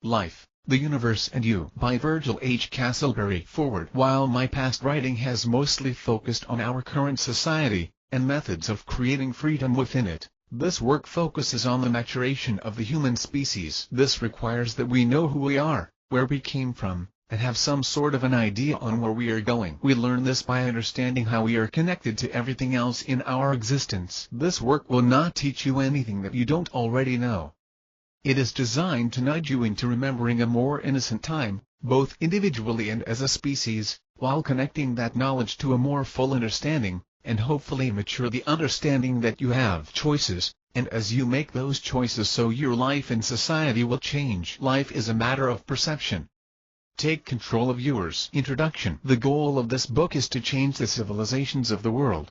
Life, the Universe and You by Virgil H. Castleberry. Forward. While my past writing has mostly focused on our current society, and methods of creating freedom within it, this work focuses on the maturation of the human species. This requires that we know who we are, where we came from, and have some sort of an idea on where we are going. We learn this by understanding how we are connected to everything else in our existence. This work will not teach you anything that you don't already know. It is designed to nudge you into remembering a more innocent time, both individually and as a species, while connecting that knowledge to a more full understanding, and hopefully mature the understanding that you have choices, and as you make those choices so your life and society will change. Life is a matter of perception. Take control of yours. Introduction. The goal of this book is to change the civilizations of the world.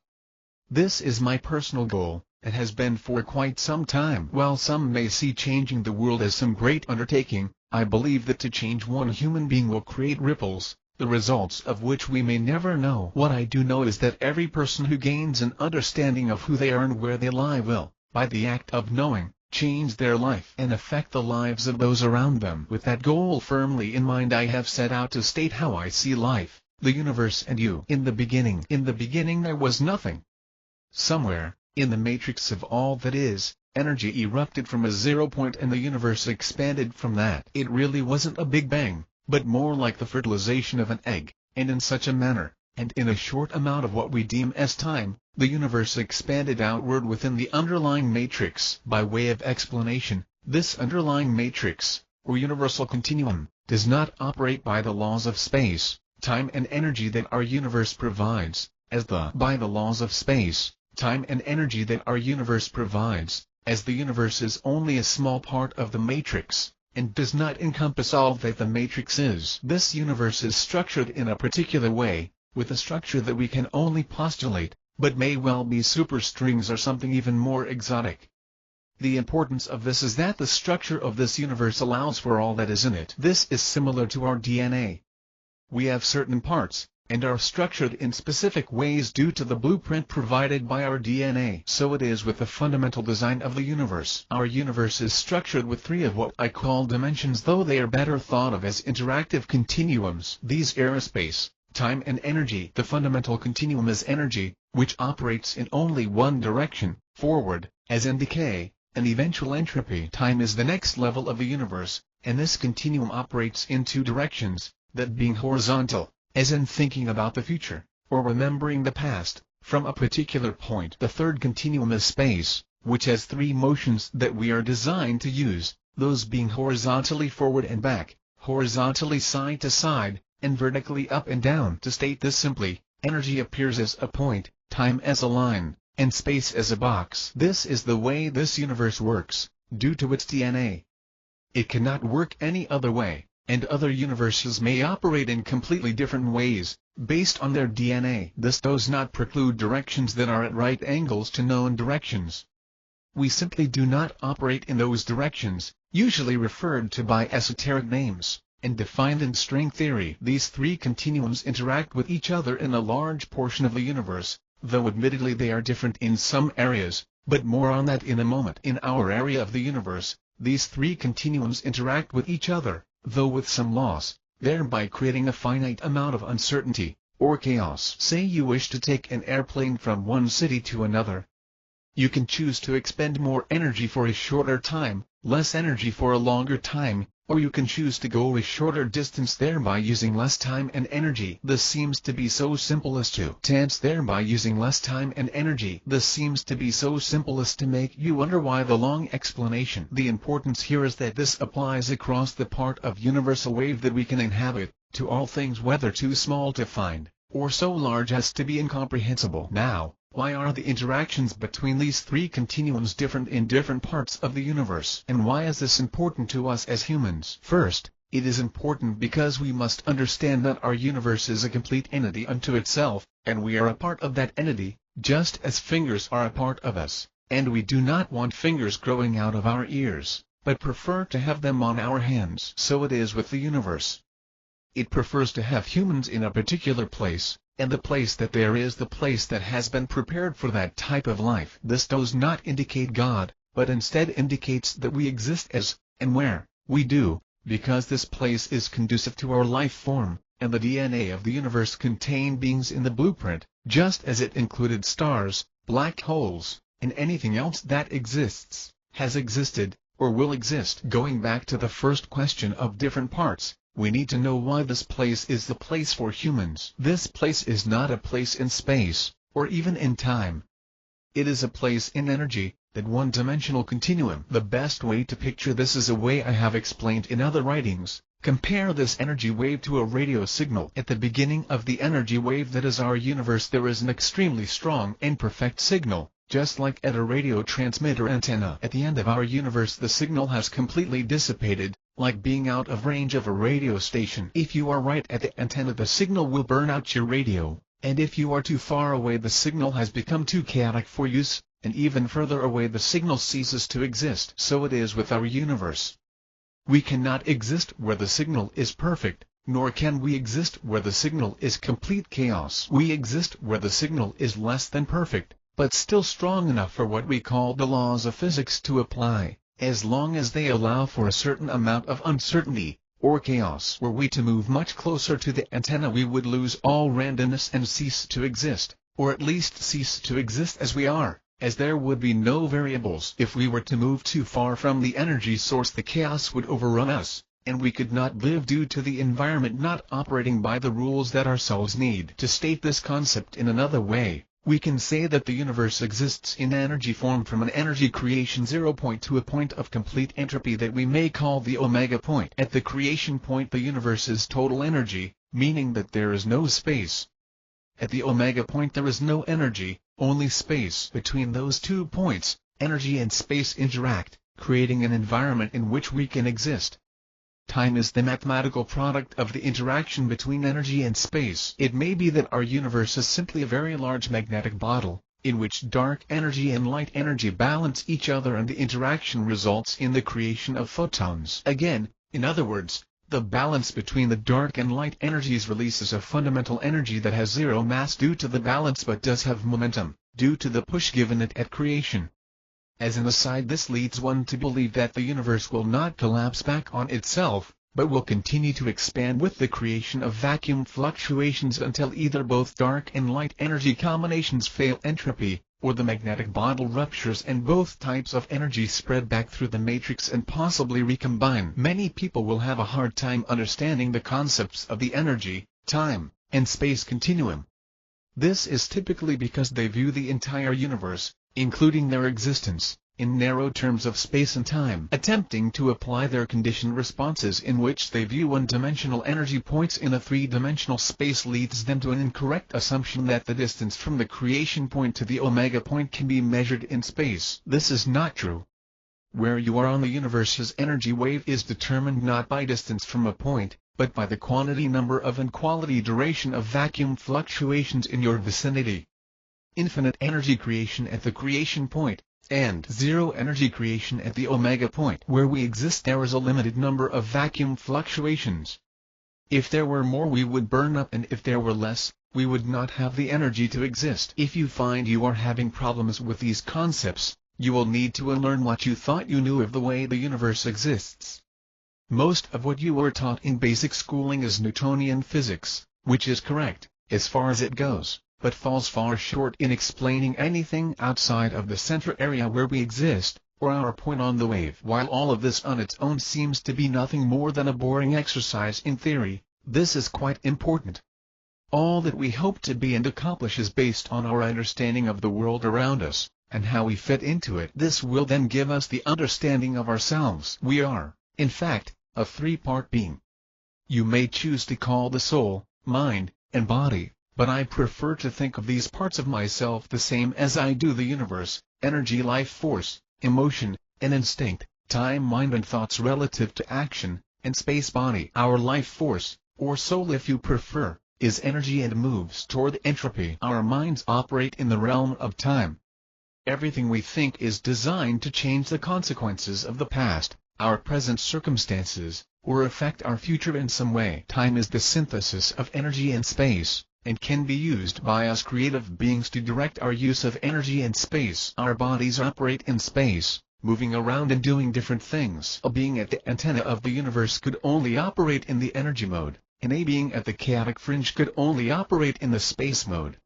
This is my personal goal, and has been for quite some time. While some may see changing the world as some great undertaking, I believe that to change one human being will create ripples, the results of which we may never know. What I do know is that every person who gains an understanding of who they are and where they lie will, by the act of knowing, change their life and affect the lives of those around them. With that goal firmly in mind, I have set out to state how I see life, the universe and you. In the beginning there was nothing. Somewhere, in the matrix of all that is, energy erupted from a 0 point and the universe expanded from that. It really wasn't a big bang, but more like the fertilization of an egg, and in such a manner, and in a short amount of what we deem as time, the universe expanded outward within the underlying matrix. By way of explanation, this underlying matrix, or universal continuum, does not operate by the laws of space, time and energy that our universe provides, by the laws of space, time and energy that our universe provides, as the universe is only a small part of the matrix, and does not encompass all that the matrix is. This universe is structured in a particular way, with a structure that we can only postulate, but may well be superstrings or something even more exotic. The importance of this is that the structure of this universe allows for all that is in it. This is similar to our DNA. We have certain parts, and are structured in specific ways due to the blueprint provided by our DNA. So it is with the fundamental design of the universe. Our universe is structured with 3 of what I call dimensions, though they are better thought of as interactive continuums. These are space, time and energy. The fundamental continuum is energy, which operates in only one direction, forward, as in decay, and eventual entropy. Time is the next level of the universe, and this continuum operates in 2 directions, that being horizontal, as in thinking about the future, or remembering the past, from a particular point. The third continuum is space, which has 3 motions that we are designed to use, those being horizontally forward and back, horizontally side to side, and vertically up and down. To state this simply, energy appears as a point, time as a line, and space as a box. This is the way this universe works, due to its DNA. It cannot work any other way, and other universes may operate in completely different ways, based on their DNA. This does not preclude directions that are at right angles to known directions. We simply do not operate in those directions, usually referred to by esoteric names, and defined in string theory. These 3 continuums interact with each other in a large portion of the universe, though admittedly they are different in some areas, but more on that in a moment. In our area of the universe, these 3 continuums interact with each other, though with some loss, thereby creating a finite amount of uncertainty, or chaos. Say you wish to take an airplane from one city to another. You can choose to expend more energy for a shorter time, less energy for a longer time, or you can choose to go a shorter distance thereby using less time and energy. This seems to be so simple as to dance thereby using less time and energy. This seems to be so simple as to make you wonder why the long explanation. The importance here is that this applies across the part of universal wave that we can inhabit, to all things whether too small to find, or so large as to be incomprehensible. Now, why are the interactions between these 3 continuums different in different parts of the universe? And why is this important to us as humans? First, it is important because we must understand that our universe is a complete entity unto itself, and we are a part of that entity, just as fingers are a part of us, and we do not want fingers growing out of our ears, but prefer to have them on our hands. So it is with the universe. It prefers to have humans in a particular place, and the place that there is the place that has been prepared for that type of life. This does not indicate God, but instead indicates that we exist as, and where, we do, because this place is conducive to our life form, and the DNA of the universe contained beings in the blueprint, just as it included stars, black holes, and anything else that exists, has existed, or will exist. Going back to the first question of different parts, we need to know why this place is the place for humans. This place is not a place in space, or even in time. It is a place in energy, that one-dimensional continuum. The best way to picture this is a way I have explained in other writings. Compare this energy wave to a radio signal. At the beginning of the energy wave that is our universe, there is an extremely strong and perfect signal, just like at a radio transmitter antenna. At the end of our universe, the signal has completely dissipated, like being out of range of a radio station. If you are right at the antenna, the signal will burn out your radio, and if you are too far away, the signal has become too chaotic for use, and even further away the signal ceases to exist. So it is with our universe. We cannot exist where the signal is perfect, nor can we exist where the signal is complete chaos. We exist where the signal is less than perfect, but still strong enough for what we call the laws of physics to apply, as long as they allow for a certain amount of uncertainty, or chaos. Were we to move much closer to the antenna, we would lose all randomness and cease to exist, or at least cease to exist as we are, as there would be no variables. If we were to move too far from the energy source, the chaos would overrun us, and we could not live due to the environment not operating by the rules that ourselves need. To state this concept in another way, we can say that the universe exists in energy form from an energy creation 0 point to a point of complete entropy that we may call the omega point. At the creation point, the universe is total energy, meaning that there is no space. At the omega point, there is no energy, only space. Between those 2 points, energy and space interact, creating an environment in which we can exist. Time is the mathematical product of the interaction between energy and space. It may be that our universe is simply a very large magnetic bottle, in which dark energy and light energy balance each other, and the interaction results in the creation of photons. Again, in other words, the balance between the dark and light energies releases a fundamental energy that has zero mass due to the balance, but does have momentum, due to the push given it at creation. As an aside, this leads one to believe that the universe will not collapse back on itself, but will continue to expand with the creation of vacuum fluctuations until either both dark and light energy combinations fail entropy, or the magnetic bottle ruptures and both types of energy spread back through the matrix and possibly recombine. Many people will have a hard time understanding the concepts of the energy, time, and space continuum. This is typically because they view the entire universe, including their existence, in narrow terms of space and time. Attempting to apply their conditioned responses in which they view one-dimensional energy points in a three-dimensional space leads them to an incorrect assumption that the distance from the creation point to the omega point can be measured in space. This is not true. Where you are on the universe's energy wave is determined not by distance from a point, but by the quantity, number of and quality duration of vacuum fluctuations in your vicinity. Infinite energy creation at the creation point, and zero energy creation at the omega point. Where we exist, there is a limited number of vacuum fluctuations. If there were more, we would burn up, and if there were less, we would not have the energy to exist. If you find you are having problems with these concepts, you will need to unlearn what you thought you knew of the way the universe exists. Most of what you were taught in basic schooling is Newtonian physics, which is correct, as far as it goes, but falls far short in explaining anything outside of the center area where we exist, or our point on the wave. While all of this on its own seems to be nothing more than a boring exercise in theory, this is quite important. All that we hope to be and accomplish is based on our understanding of the world around us, and how we fit into it. This will then give us the understanding of ourselves. We are, in fact, a three-part being. You may choose to call the soul, mind, and body, but I prefer to think of these parts of myself the same as I do the universe: energy, life force, emotion, and instinct, time, mind, and thoughts relative to action, and space, body. Our life force, or soul if you prefer, is energy and moves toward entropy. Our minds operate in the realm of time. Everything we think is designed to change the consequences of the past, our present circumstances, or affect our future in some way. Time is the synthesis of energy and space, and can be used by us creative beings to direct our use of energy and space. Our bodies operate in space, moving around and doing different things. A being at the antenna of the universe could only operate in the energy mode, and a being at the chaotic fringe could only operate in the space mode.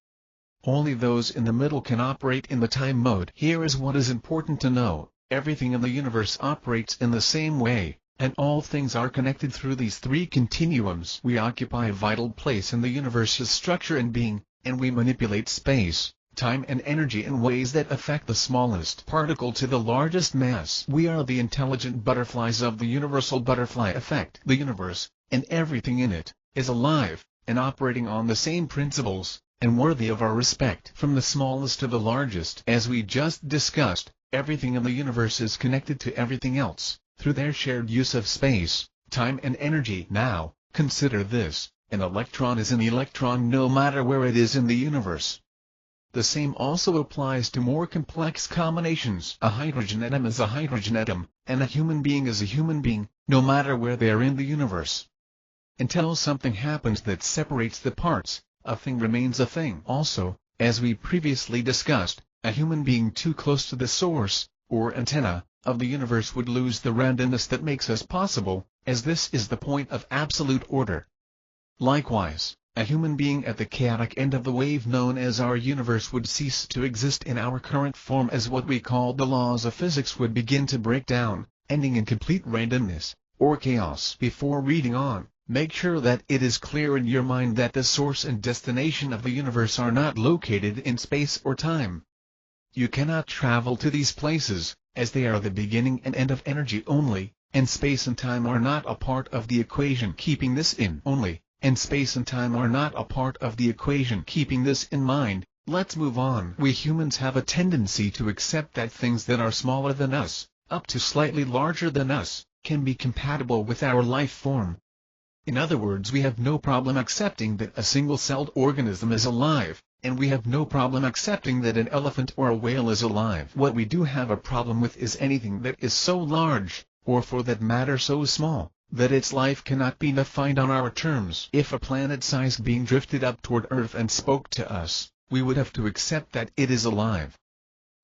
Only those in the middle can operate in the time mode. Here is what is important to know: everything in the universe operates in the same way, and all things are connected through these three continuums. We occupy a vital place in the universe's structure and being, and we manipulate space, time and energy in ways that affect the smallest particle to the largest mass. We are the intelligent butterflies of the universal butterfly effect. The universe, and everything in it, is alive, and operating on the same principles, and worthy of our respect. From the smallest to the largest, as we just discussed, everything in the universe is connected to everything else, through their shared use of space, time and energy. Now, consider this: an electron is an electron no matter where it is in the universe. The same also applies to more complex combinations. A hydrogen atom is a hydrogen atom, and a human being is a human being, no matter where they are in the universe. Until something happens that separates the parts, a thing remains a thing. Also, as we previously discussed, a human being too close to the source, or antenna, of the universe would lose the randomness that makes us possible, as this is the point of absolute order. Likewise, a human being at the chaotic end of the wave known as our universe would cease to exist in our current form, as what we call the laws of physics would begin to break down, ending in complete randomness, or chaos. Before reading on, make sure that it is clear in your mind that the source and destination of the universe are not located in space or time. You cannot travel to these places, as they are the beginning and end of energy only, and space and time are not a part of the equation. Keeping this in only, and space and time are not a part of the equation. Keeping this in mind, let's move on. We humans have a tendency to accept that things that are smaller than us, up to slightly larger than us, can be compatible with our life form. In other words, we have no problem accepting that a single-celled organism is alive, and we have no problem accepting that an elephant or a whale is alive. What we do have a problem with is anything that is so large, or for that matter so small, that its life cannot be defined on our terms. If a planet-sized being drifted up toward Earth and spoke to us, we would have to accept that it is alive.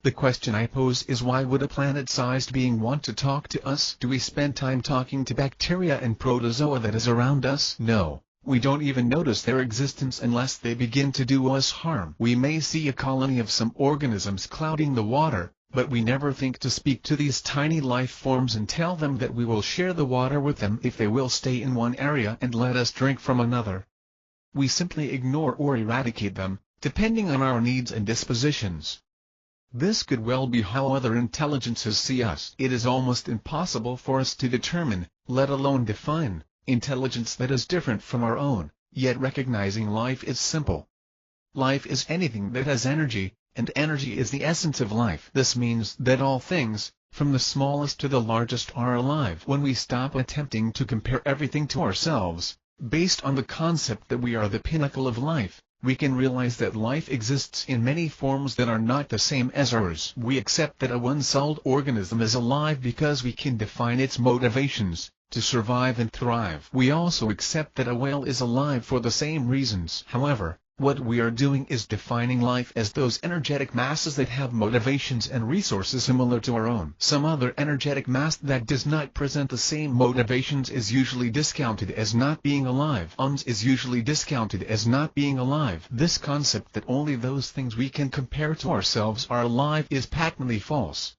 The question I pose is, why would a planet-sized being want to talk to us? Do we spend time talking to bacteria and protozoa that is around us? No, we don't even notice their existence unless they begin to do us harm. We may see a colony of some organisms clouding the water, but we never think to speak to these tiny life forms and tell them that we will share the water with them if they will stay in one area and let us drink from another. We simply ignore or eradicate them, depending on our needs and dispositions. This could well be how other intelligences see us. It is almost impossible for us to determine, let alone define, intelligence that is different from our own, yet recognizing life is simple. Life is anything that has energy, and energy is the essence of life. This means that all things, from the smallest to the largest, are alive. When we stop attempting to compare everything to ourselves, based on the concept that we are the pinnacle of life, we can realize that life exists in many forms that are not the same as ours. We accept that a one-celled organism is alive because we can define its motivations to survive and thrive. We also accept that a whale is alive for the same reasons. However, what we are doing is defining life as those energetic masses that have motivations and resources similar to our own. Some other energetic mass that does not present the same motivations is usually discounted as not being alive. Is usually discounted as not being alive. This concept that only those things we can compare to ourselves are alive is patently false.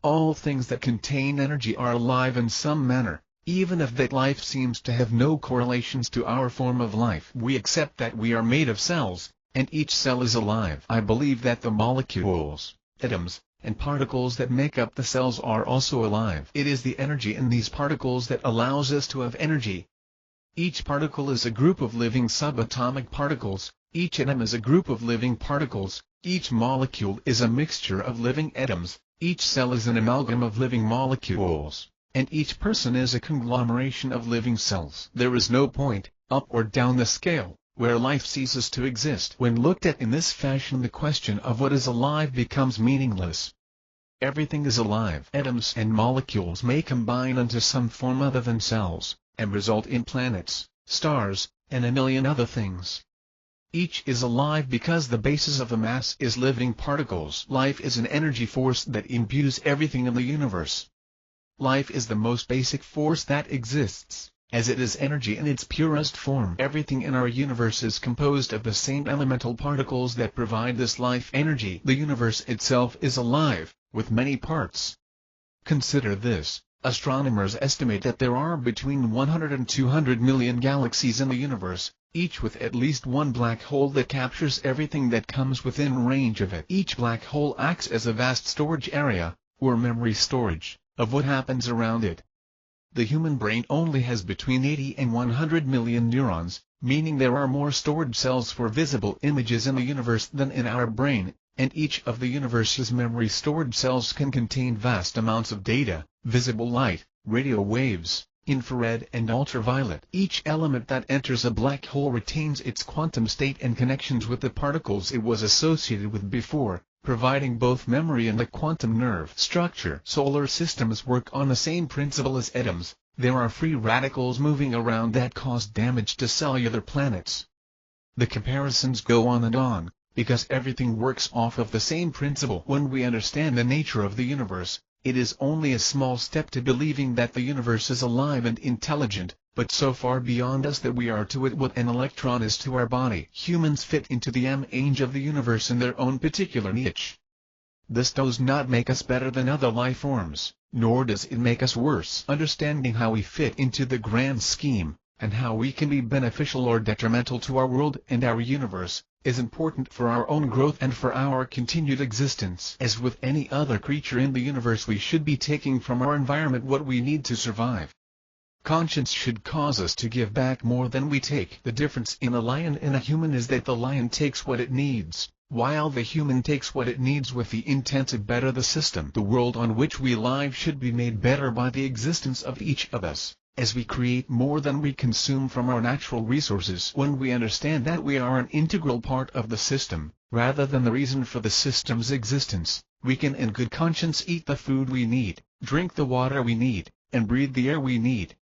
All things that contain energy are alive in some manner. Even if that life seems to have no correlations to our form of life. We accept that we are made of cells, and each cell is alive. I believe that the molecules, atoms, and particles that make up the cells are also alive. It is the energy in these particles that allows us to have energy. Each particle is a group of living subatomic particles, each atom is a group of living particles, each molecule is a mixture of living atoms, each cell is an amalgam of living molecules, and each person is a conglomeration of living cells. There is no point, up or down the scale, where life ceases to exist. When looked at in this fashion, the question of what is alive becomes meaningless. Everything is alive. Atoms and molecules may combine into some form other than cells, and result in planets, stars, and a million other things. Each is alive because the basis of the mass is living particles. Life is an energy force that imbues everything in the universe. Life is the most basic force that exists, as it is energy in its purest form. Everything in our universe is composed of the same elemental particles that provide this life energy. The universe itself is alive, with many parts. Consider this. Astronomers estimate that there are between 100 and 200 million galaxies in the universe, each with at least one black hole that captures everything that comes within range of it. Each black hole acts as a vast storage area, or memory storage, of what happens around it. The human brain only has between 80 and 100 million neurons, meaning there are more storage cells for visible images in the universe than in our brain, and each of the universe's memory storage cells can contain vast amounts of data, visible light, radio waves, infrared and ultraviolet. Each element that enters a black hole retains its quantum state and connections with the particles it was associated with before, providing both memory and a quantum nerve structure. Solar systems work on the same principle as atoms. There are free radicals moving around that cause damage to cellular planets. The comparisons go on and on, because everything works off of the same principle. When we understand the nature of the universe, it is only a small step to believing that the universe is alive and intelligent, but so far beyond us that we are to it what an electron is to our body. Humans fit into the range of the universe in their own particular niche. This does not make us better than other life forms, nor does it make us worse. Understanding how we fit into the grand scheme, and how we can be beneficial or detrimental to our world and our universe, is important for our own growth and for our continued existence. As with any other creature in the universe, we should be taking from our environment what we need to survive. Conscience should cause us to give back more than we take. The difference in a lion and a human is that the lion takes what it needs, while the human takes what it needs with the intent to better the system. The world on which we live should be made better by the existence of each of us, as we create more than we consume from our natural resources. When we understand that we are an integral part of the system, rather than the reason for the system's existence, we can in good conscience eat the food we need, drink the water we need, and breathe the air we need.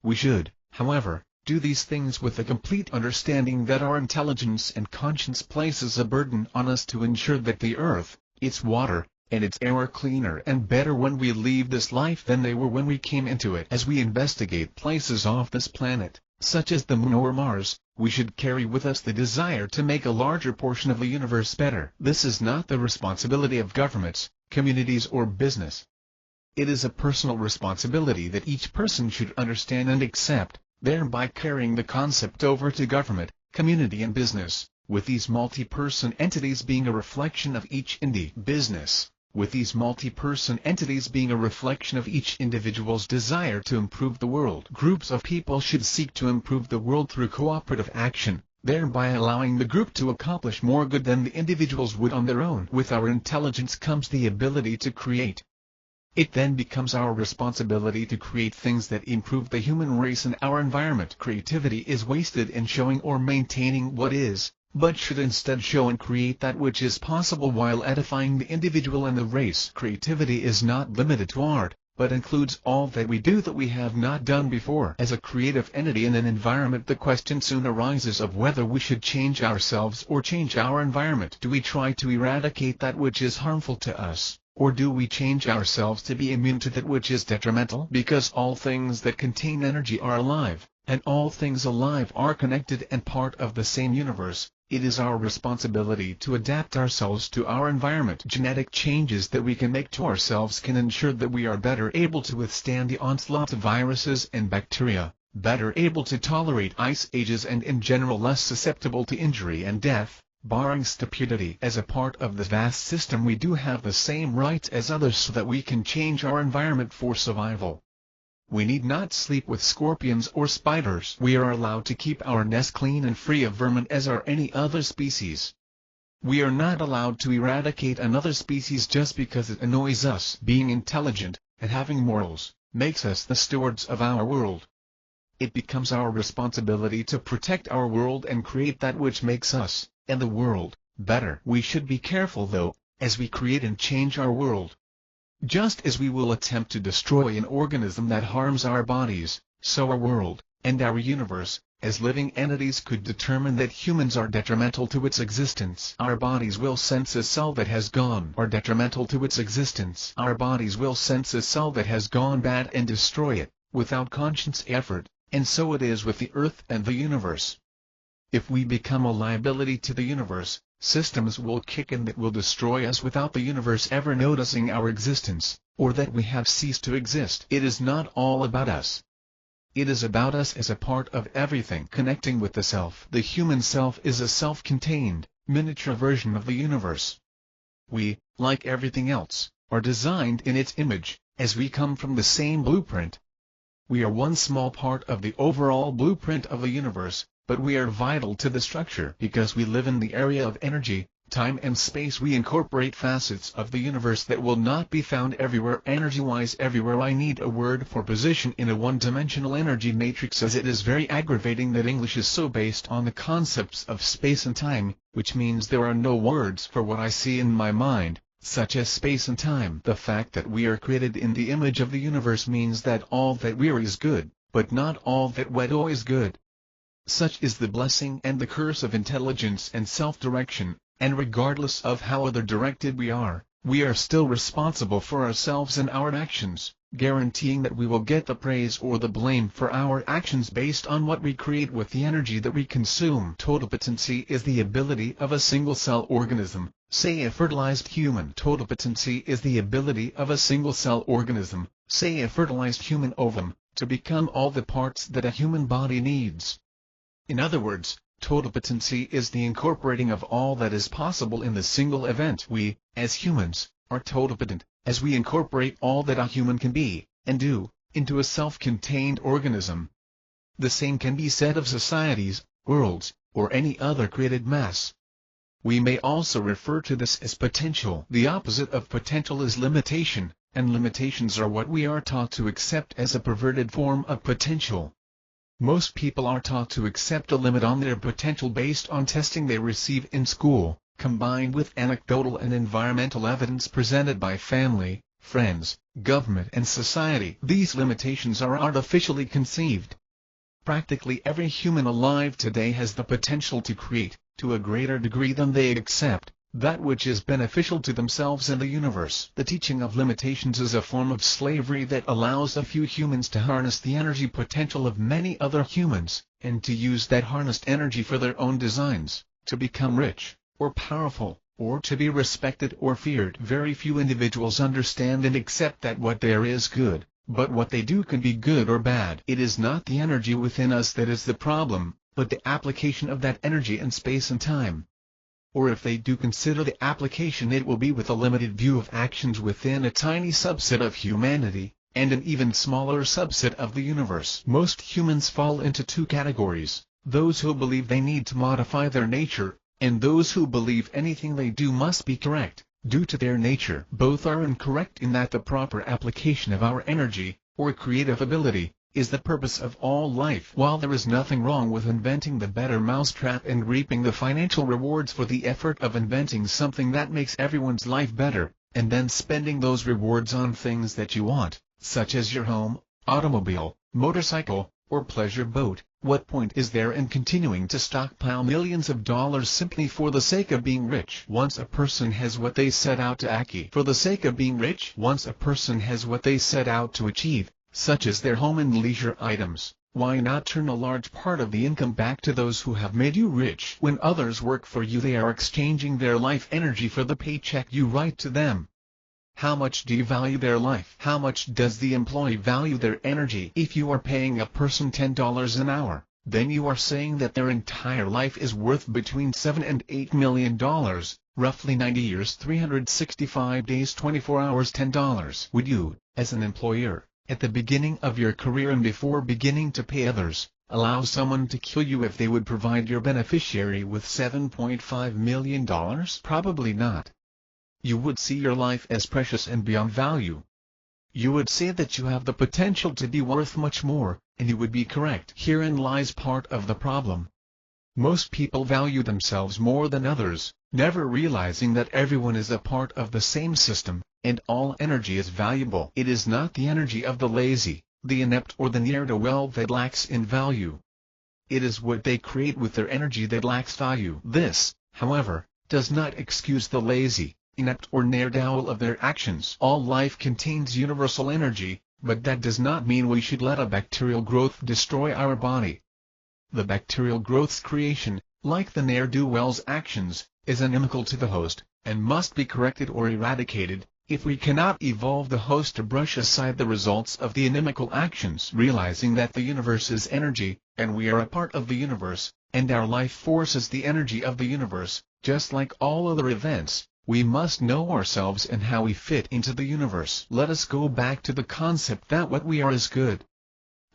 We should, however, do these things with a complete understanding that our intelligence and conscience places a burden on us to ensure that the earth, its water, and its air are cleaner and better when we leave this life than they were when we came into it. As we investigate places off this planet, such as the Moon or Mars, we should carry with us the desire to make a larger portion of the universe better. This is not the responsibility of governments, communities or business. It is a personal responsibility that each person should understand and accept, thereby carrying the concept over to government, community and business, with these multi-person entities being a reflection of each business, with these multi-person entities being a reflection of each individual's desire to improve the world. Groups of people should seek to improve the world through cooperative action, thereby allowing the group to accomplish more good than the individuals would on their own. With our intelligence comes the ability to create. It then becomes our responsibility to create things that improve the human race and our environment. Creativity is wasted in showing or maintaining what is, but should instead show and create that which is possible while edifying the individual and the race. Creativity is not limited to art, but includes all that we do that we have not done before. As a creative entity in an environment, the question soon arises of whether we should change ourselves or change our environment. Do we try to eradicate that which is harmful to us, or do we change ourselves to be immune to that which is detrimental? Because all things that contain energy are alive, and all things alive are connected and part of the same universe, it is our responsibility to adapt ourselves to our environment. Genetic changes that we can make to ourselves can ensure that we are better able to withstand the onslaught of viruses and bacteria, better able to tolerate ice ages, and in general less susceptible to injury and death. Barring stupidity. As a part of the vast system, we do have the same rights as others so that we can change our environment for survival. We need not sleep with scorpions or spiders. We are allowed to keep our nest clean and free of vermin as are any other species. We are not allowed to eradicate another species just because it annoys us. Being intelligent, and having morals, makes us the stewards of our world. It becomes our responsibility to protect our world and create that which makes us, and the world, better. We should be careful though, as we create and change our world. Just as we will attempt to destroy an organism that harms our bodies, so our world, and our universe, as living entities could determine that humans are detrimental to its existence. Our bodies will sense a cell that has gone or detrimental to its existence. Our bodies will sense a cell that has gone bad and destroy it, without conscious effort, and so it is with the Earth and the universe. If we become a liability to the universe, systems will kick in that will destroy us without the universe ever noticing our existence, or that we have ceased to exist. It is not all about us. It is about us as a part of everything connecting with the self. The human self is a self-contained, miniature version of the universe. We, like everything else, are designed in its image, as we come from the same blueprint. We are one small part of the overall blueprint of the universe, but we are vital to the structure because we live in the area of energy, time and space. We incorporate facets of the universe that will not be found everywhere energy-wise. Everywhere I need a word for position in a one-dimensional energy matrix, as it is very aggravating that English is so based on the concepts of space and time, which means there are no words for what I see in my mind, such as space and time. The fact that we are created in the image of the universe means that all that we are is good, but not all that we do is good. Such is the blessing and the curse of intelligence and self-direction, and regardless of how other-directed we are still responsible for ourselves and our actions, guaranteeing that we will get the praise or the blame for our actions based on what we create with the energy that we consume. Totalpotency is the ability of a single-cell organism, say a fertilized human. Totalpotency is the ability of a single-cell organism, say a fertilized human ovum, to become all the parts that a human body needs. In other words, totalpotency is the incorporating of all that is possible in the single event. We, as humans, are totalpotent, as we incorporate all that a human can be, and do, into a self-contained organism. The same can be said of societies, worlds, or any other created mass. We may also refer to this as potential. The opposite of potential is limitation, and limitations are what we are taught to accept as a perverted form of potential. Most people are taught to accept a limit on their potential based on testing they receive in school, combined with anecdotal and environmental evidence presented by family, friends, government and society. These limitations are artificially conceived. Practically every human alive today has the potential to create, to a greater degree than they accept, that which is beneficial to themselves and the universe. The teaching of limitations is a form of slavery that allows a few humans to harness the energy potential of many other humans, and to use that harnessed energy for their own designs, to become rich, or powerful, or to be respected or feared. Very few individuals understand and accept that what there is good, but what they do can be good or bad. It is not the energy within us that is the problem, but the application of that energy in space and time. Or if they do consider the application, it will be with a limited view of actions within a tiny subset of humanity, and an even smaller subset of the universe. Most humans fall into two categories: those who believe they need to modify their nature, and those who believe anything they do must be correct, due to their nature. Both are incorrect in that the proper application of our energy, or creative ability, is the purpose of all life. While there is nothing wrong with inventing the better mousetrap and reaping the financial rewards for the effort of inventing something that makes everyone's life better, and then spending those rewards on things that you want, such as your home, automobile, motorcycle, or pleasure boat, what point is there in continuing to stockpile millions of dollars simply for the sake of being rich? Once a person has what they set out to achieve for the sake of being rich, once a person has what they set out to achieve, such as their home and leisure items, why not turn a large part of the income back to those who have made you rich? When others work for you, they are exchanging their life energy for the paycheck you write to them. How much do you value their life? How much does the employee value their energy? If you are paying a person $10 an hour, then you are saying that their entire life is worth between $7 and $8 million, roughly 90 years, 365 days, 24 hours, $10. Would you, as an employer, at the beginning of your career and before beginning to pay others, allow someone to kill you if they would provide your beneficiary with $7.5 million? Probably not. You would see your life as precious and beyond value. You would say that you have the potential to be worth much more, and you would be correct. Herein lies part of the problem. Most people value themselves more than others, never realizing that everyone is a part of the same system, and all energy is valuable. It is not the energy of the lazy, the inept or the ne'er-do-well that lacks in value. It is what they create with their energy that lacks value. This, however, does not excuse the lazy, inept or ne'er-do-well of their actions. All life contains universal energy, but that does not mean we should let a bacterial growth destroy our body. The bacterial growth's creation, like the ne'er-do-well's actions, is inimical to the host, and must be corrected or eradicated, if we cannot evolve the host to brush aside the results of the inimical actions. Realizing that the universe is energy, and we are a part of the universe, and our life force is the energy of the universe, just like all other events, we must know ourselves and how we fit into the universe. Let us go back to the concept that what we are is good.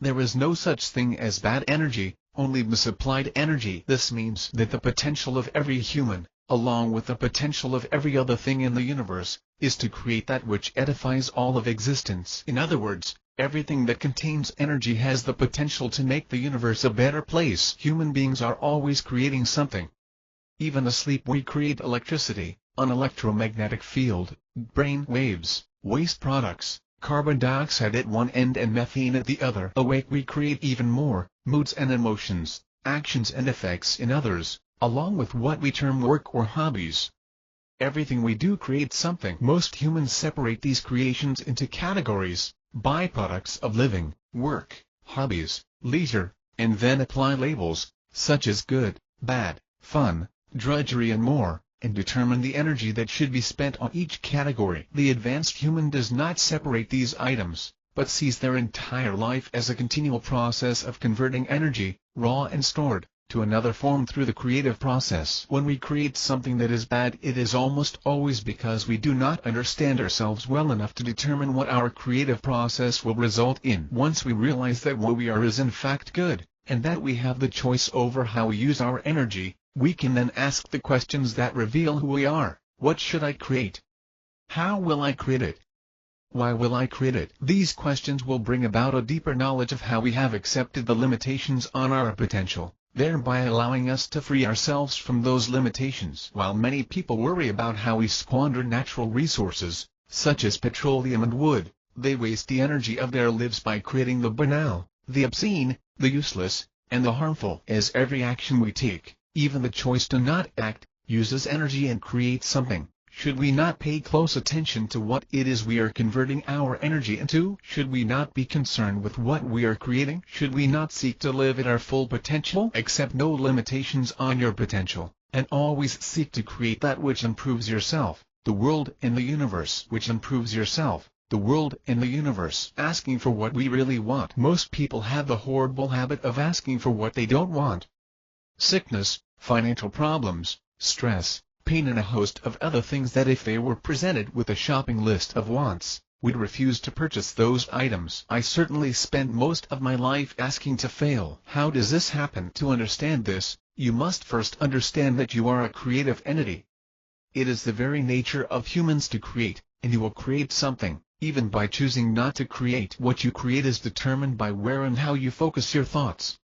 There is no such thing as bad energy, only misapplied energy. This means that the potential of every human, along with the potential of every other thing in the universe, is to create that which edifies all of existence. In other words, everything that contains energy has the potential to make the universe a better place. Human beings are always creating something. Even asleep we create electricity, an electromagnetic field, brain waves, waste products, carbon dioxide at one end and methane at the other. Awake we create even more, moods and emotions, actions and effects in others, along with what we term work or hobbies. Everything we do creates something. Most humans separate these creations into categories, byproducts of living, work, hobbies, leisure, and then apply labels, such as good, bad, fun, drudgery and more, and determine the energy that should be spent on each category. The advanced human does not separate these items, but sees their entire life as a continual process of converting energy, raw and stored, to another form through the creative process. When we create something that is bad, it is almost always because we do not understand ourselves well enough to determine what our creative process will result in. Once we realize that what we are is in fact good, and that we have the choice over how we use our energy, we can then ask the questions that reveal who we are. What should I create? How will I create it? Why will I create it? These questions will bring about a deeper knowledge of how we have accepted the limitations on our potential, thereby allowing us to free ourselves from those limitations. While many people worry about how we squander natural resources, such as petroleum and wood, they waste the energy of their lives by creating the banal, the obscene, the useless, and the harmful. As every action we take, even the choice to not act, uses energy and creates something. Should we not pay close attention to what it is we are converting our energy into? Should we not be concerned with what we are creating? Should we not seek to live at our full potential? Accept no limitations on your potential, and always seek to create that which improves yourself, the world and the universe. Which improves yourself, the world and the universe. Asking for what we really want. Most people have the horrible habit of asking for what they don't want. Sickness, financial problems, stress, pain and a host of other things that if they were presented with a shopping list of wants, would refuse to purchase those items. I certainly spent most of my life asking to fail. How does this happen? To understand this, you must first understand that you are a creative entity. It is the very nature of humans to create, and you will create something, even by choosing not to create. What you create is determined by where and how you focus your thoughts.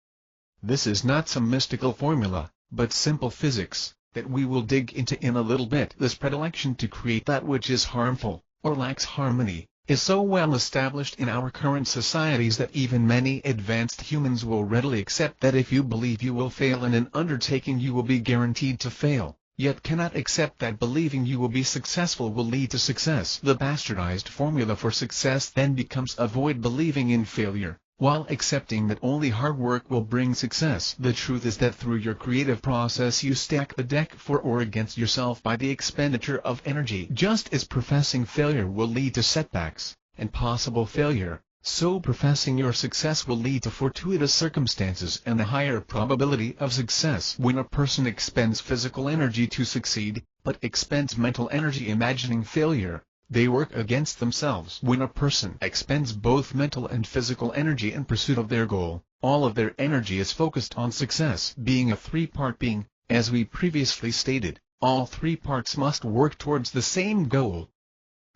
This is not some mystical formula, but simple physics, that we will dig into in a little bit. This predilection to create that which is harmful, or lacks harmony, is so well established in our current societies that even many advanced humans will readily accept that if you believe you will fail in an undertaking you will be guaranteed to fail, yet cannot accept that believing you will be successful will lead to success. The bastardized formula for success then becomes avoid believing in failure, while accepting that only hard work will bring success. The truth is that through your creative process you stack the deck for or against yourself by the expenditure of energy. Just as professing failure will lead to setbacks, and possible failure, so professing your success will lead to fortuitous circumstances and a higher probability of success. When a person expends physical energy to succeed, but expends mental energy imagining failure, they work against themselves. When a person expends both mental and physical energy in pursuit of their goal, all of their energy is focused on success. Being a three-part being, as we previously stated, all three parts must work towards the same goal.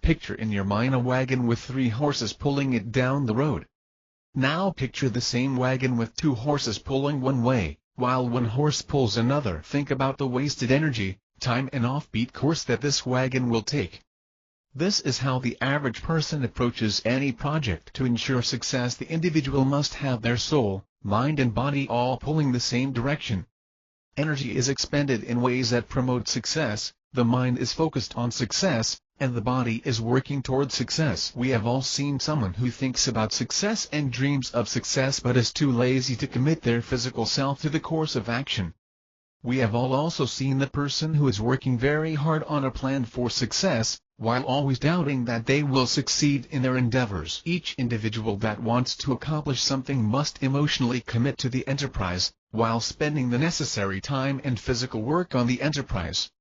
Picture in your mind a wagon with 3 horses pulling it down the road. Now picture the same wagon with 2 horses pulling one way, while 1 horse pulls another. Think about the wasted energy, time and offbeat course that this wagon will take. This is how the average person approaches any project. To ensure success, the individual must have their soul, mind and body all pulling the same direction. Energy is expended in ways that promote success, the mind is focused on success, and the body is working toward success. We have all seen someone who thinks about success and dreams of success but is too lazy to commit their physical self to the course of action. We have all also seen the person who is working very hard on a plan for success, while always doubting that they will succeed in their endeavors. Each individual that wants to accomplish something must emotionally commit to the enterprise, while spending the necessary time and physical work on the enterprise.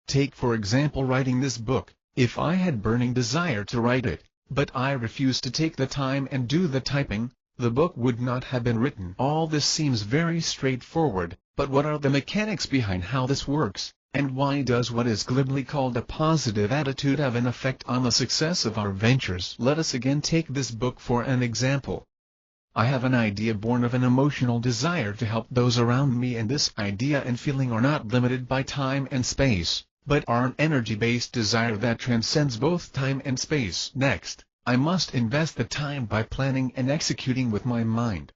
Take for example writing this book. If I had burning desire to write it, but I refused to take the time and do the typing, the book would not have been written. All this seems very straightforward, but what are the mechanics behind how this works, and why does what is glibly called a positive attitude have an effect on the success of our ventures? Let us again take this book for an example. I have an idea born of an emotional desire to help those around me, and this idea and feeling are not limited by time and space, but are an energy-based desire that transcends both time and space. Next, I must invest the time by planning and executing with my mind.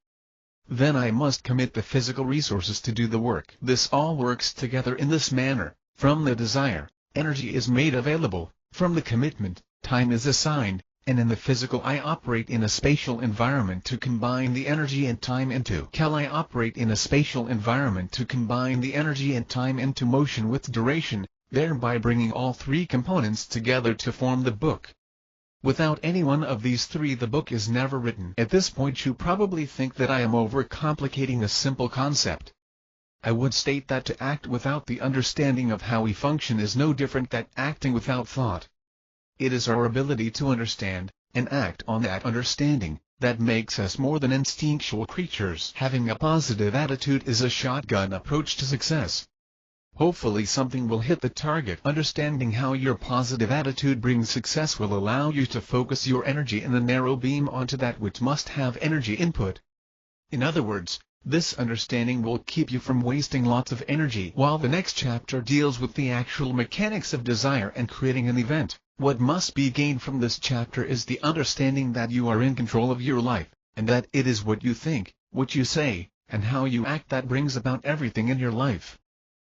Then I must commit the physical resources to do the work. This all works together in this manner. From the desire, energy is made available. From the commitment, time is assigned, and in the physical I operate in a spatial environment to combine the energy and time into I operate in a spatial environment to combine the energy and time into motion with duration, thereby bringing all three components together to form the book. Without any one of these three, the book is never written. At this point you probably think that I am overcomplicating a simple concept. I would state that to act without the understanding of how we function is no different than acting without thought. It is our ability to understand, and act on that understanding, that makes us more than instinctual creatures. Having a positive attitude is a shotgun approach to success. Hopefully something will hit the target. Understanding how your positive attitude brings success will allow you to focus your energy in a narrow beam onto that which must have energy input. In other words, this understanding will keep you from wasting lots of energy. While the next chapter deals with the actual mechanics of desire and creating an event, what must be gained from this chapter is the understanding that you are in control of your life, and that it is what you think, what you say, and how you act that brings about everything in your life.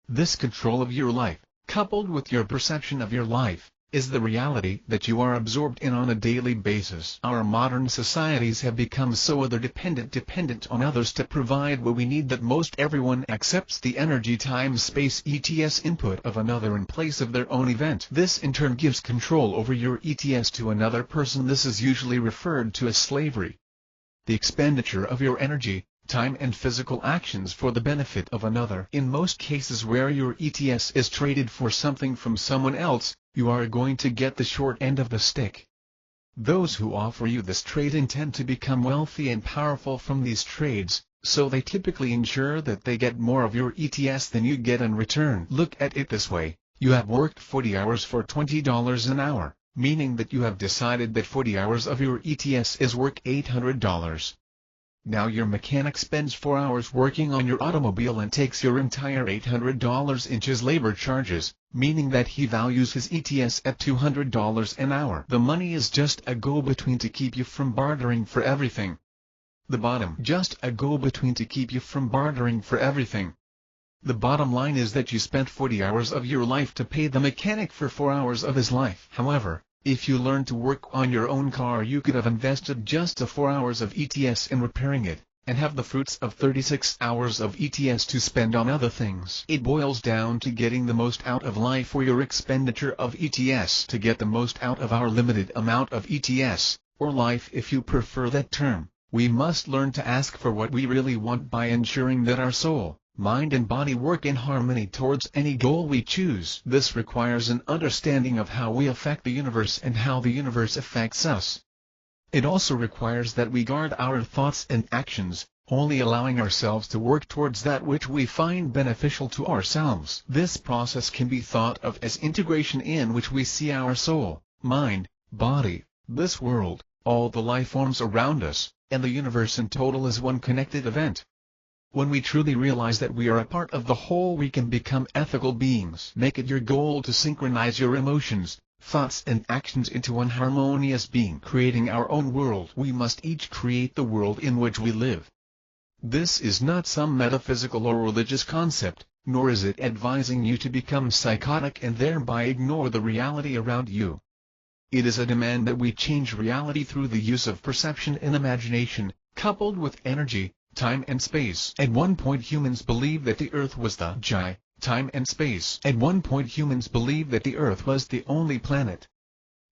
This control of your life, coupled with your perception of your life, is the reality that you are absorbed in on a daily basis. Our modern societies have become so dependent on others to provide what we need that most everyone accepts the energy time space ETS input of another in place of their own event. This in turn gives control over your ETS to another person. This is usually referred to as slavery. The expenditure of your energy, time and physical actions for the benefit of another. In most cases where your ETS is traded for something from someone else, you are going to get the short end of the stick. Those who offer you this trade intend to become wealthy and powerful from these trades, so they typically ensure that they get more of your ETS than you get in return. Look at it this way: you have worked 40 hours for $20 an hour, meaning that you have decided that 40 hours of your ETS is worth $800. Now your mechanic spends 4 hours working on your automobile and takes your entire $800 in his labor charges, meaning that he values his ETS at $200 an hour. The money is just a go-between to keep you from bartering for everything. The bottom just a go-between to keep you from bartering for everything. The bottom line is that you spent 40 hours of your life to pay the mechanic for 4 hours of his life. However, if you learn to work on your own car, you could have invested just 4 hours of ETS in repairing it, and have the fruits of 36 hours of ETS to spend on other things. It boils down to getting the most out of life for your expenditure of ETS. To get the most out of our limited amount of ETS, or life if you prefer that term, we must learn to ask for what we really want by ensuring that our soul, mind and body work in harmony towards any goal we choose. This requires an understanding of how we affect the universe and how the universe affects us. It also requires that we guard our thoughts and actions, only allowing ourselves to work towards that which we find beneficial to ourselves. This process can be thought of as integration, in which we see our soul, mind, body, this world, all the life forms around us, and the universe in total as one connected event. When we truly realize that we are a part of the whole, we can become ethical beings. Make it your goal to synchronize your emotions, thoughts and actions into one harmonious being, creating our own world. We must each create the world in which we live. This is not some metaphysical or religious concept, nor is it advising you to become psychotic and thereby ignore the reality around you. It is a demand that we change reality through the use of perception and imagination, coupled with energy, time and space. At one point humans believed that the Earth was the time and space. At one point humans believed that the Earth was the only planet.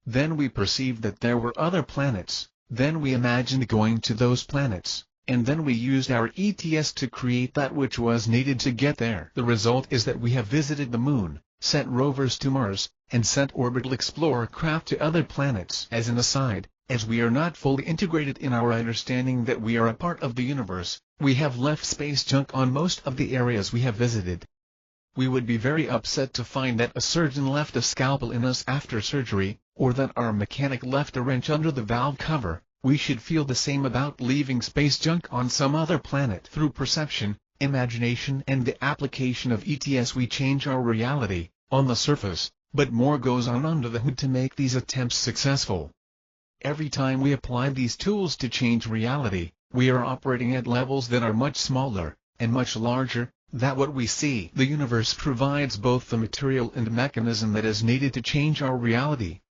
Then we perceived that there were other planets, then we imagined going to those planets, and then we used our ETS to create that which was needed to get there. The result is that we have visited the Moon, sent rovers to Mars, and sent orbital explorer craft to other planets. As an aside, as we are not fully integrated in our understanding that we are a part of the universe, we have left space junk on most of the areas we have visited. We would be very upset to find that a surgeon left a scalpel in us after surgery, or that our mechanic left a wrench under the valve cover. We should feel the same about leaving space junk on some other planet. Through perception, imagination and the application of ETS we change our reality, on the surface, but more goes on under the hood to make these attempts successful. Every time we apply these tools to change reality, we are operating at levels that are much smaller, and much larger, than what we see. The universe provides both the material and mechanism that is needed to change our reality.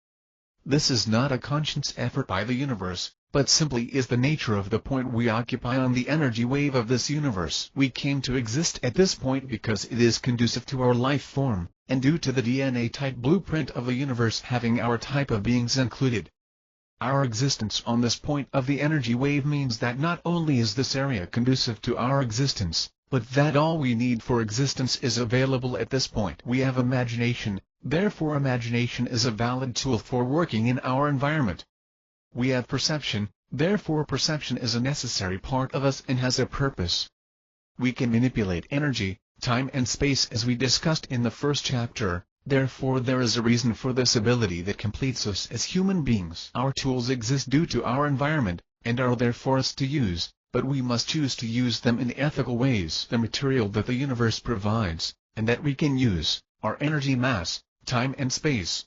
This is not a conscious effort by the universe, but simply is the nature of the point we occupy on the energy wave of this universe. We came to exist at this point because it is conducive to our life form, and due to the DNA type blueprint of the universe having our type of beings included. Our existence on this point of the energy wave means that not only is this area conducive to our existence, but that all we need for existence is available at this point. We have imagination, therefore imagination is a valid tool for working in our environment. We have perception, therefore perception is a necessary part of us and has a purpose. We can manipulate energy, time and space as we discussed in the first chapter, therefore there is a reason for this ability that completes us as human beings. Our tools exist due to our environment, and are there for us to use, but we must choose to use them in ethical ways. The material that the universe provides, and that we can use, are energy, mass, time and space.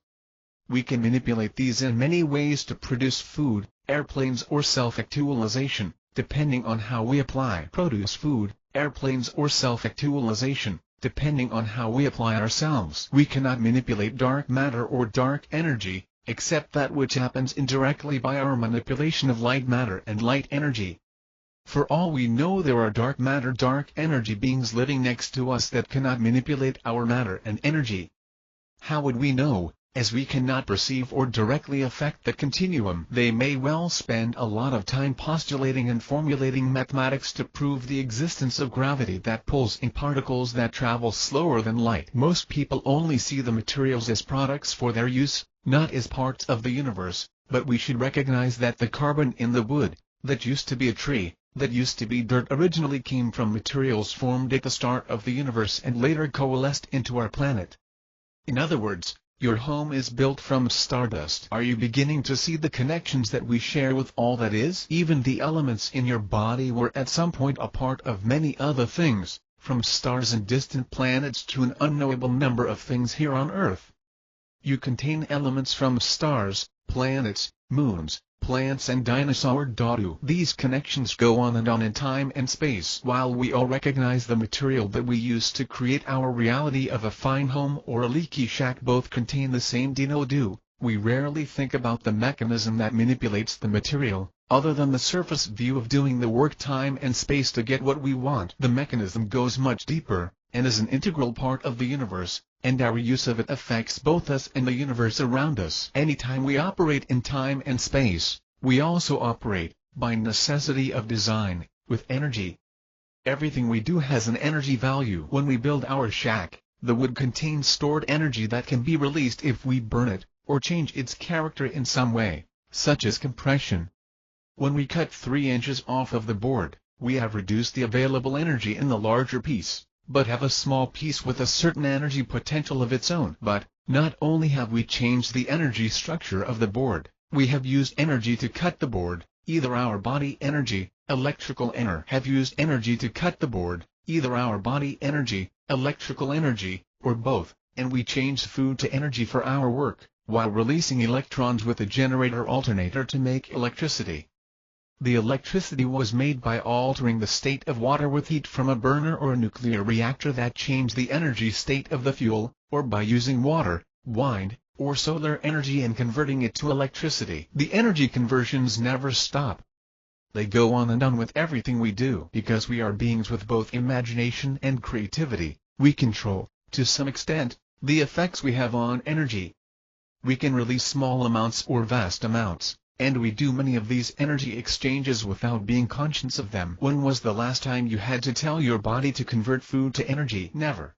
We can manipulate these in many ways to produce food, airplanes or self-actualization, depending on how we apply. Produce food, airplanes or self-actualization, depending on how we apply ourselves. We cannot manipulate dark matter or dark energy, except that which happens indirectly by our manipulation of light matter and light energy. For all we know there are dark matter, dark energy beings living next to us that cannot manipulate our matter and energy. How would we know, as we cannot perceive or directly affect the continuum? They may well spend a lot of time postulating and formulating mathematics to prove the existence of gravity that pulls in particles that travel slower than light. Most people only see the materials as products for their use, not as parts of the universe, but we should recognize that the carbon in the wood, that used to be a tree, that used to be dirt, originally came from materials formed at the start of the universe and later coalesced into our planet. In other words, your home is built from stardust. Are you beginning to see the connections that we share with all that is? Even the elements in your body were at some point a part of many other things, from stars and distant planets to an unknowable number of things here on Earth. You contain elements from stars, planets, moons, plants and dinosaur dadu. These connections go on in time and space. While we all recognize the material that we use to create our reality of a fine home or a leaky shack both contain the same dino-do, we rarely think about the mechanism that manipulates the material, other than the surface view of doing the work, time and space to get what we want. The mechanism goes much deeper, and is an integral part of the universe, and our use of it affects both us and the universe around us. Anytime we operate in time and space, we also operate, by necessity of design, with energy. Everything we do has an energy value. When we build our shack, the wood contains stored energy that can be released if we burn it, or change its character in some way, such as compression. When we cut 3 inches off of the board, we have reduced the available energy in the larger piece, but have a small piece with a certain energy potential of its own. But, not only have we changed the energy structure of the board, we have used energy to cut the board, either our body energy, electrical energy. Have used energy to cut the board, either our body energy, electrical energy, or both, and we changed food to energy for our work. while releasing electrons with a generator alternator to make electricity. The electricity was made by altering the state of water with heat from a burner or a nuclear reactor that changed the energy state of the fuel, or by using water, wind, or solar energy and converting it to electricity. The energy conversions never stop. They go on and on with everything we do. Because we are beings with both imagination and creativity, we control, to some extent, the effects we have on energy. We can release small amounts or vast amounts, and we do many of these energy exchanges without being conscious of them. When was the last time you had to tell your body to convert food to energy? Never.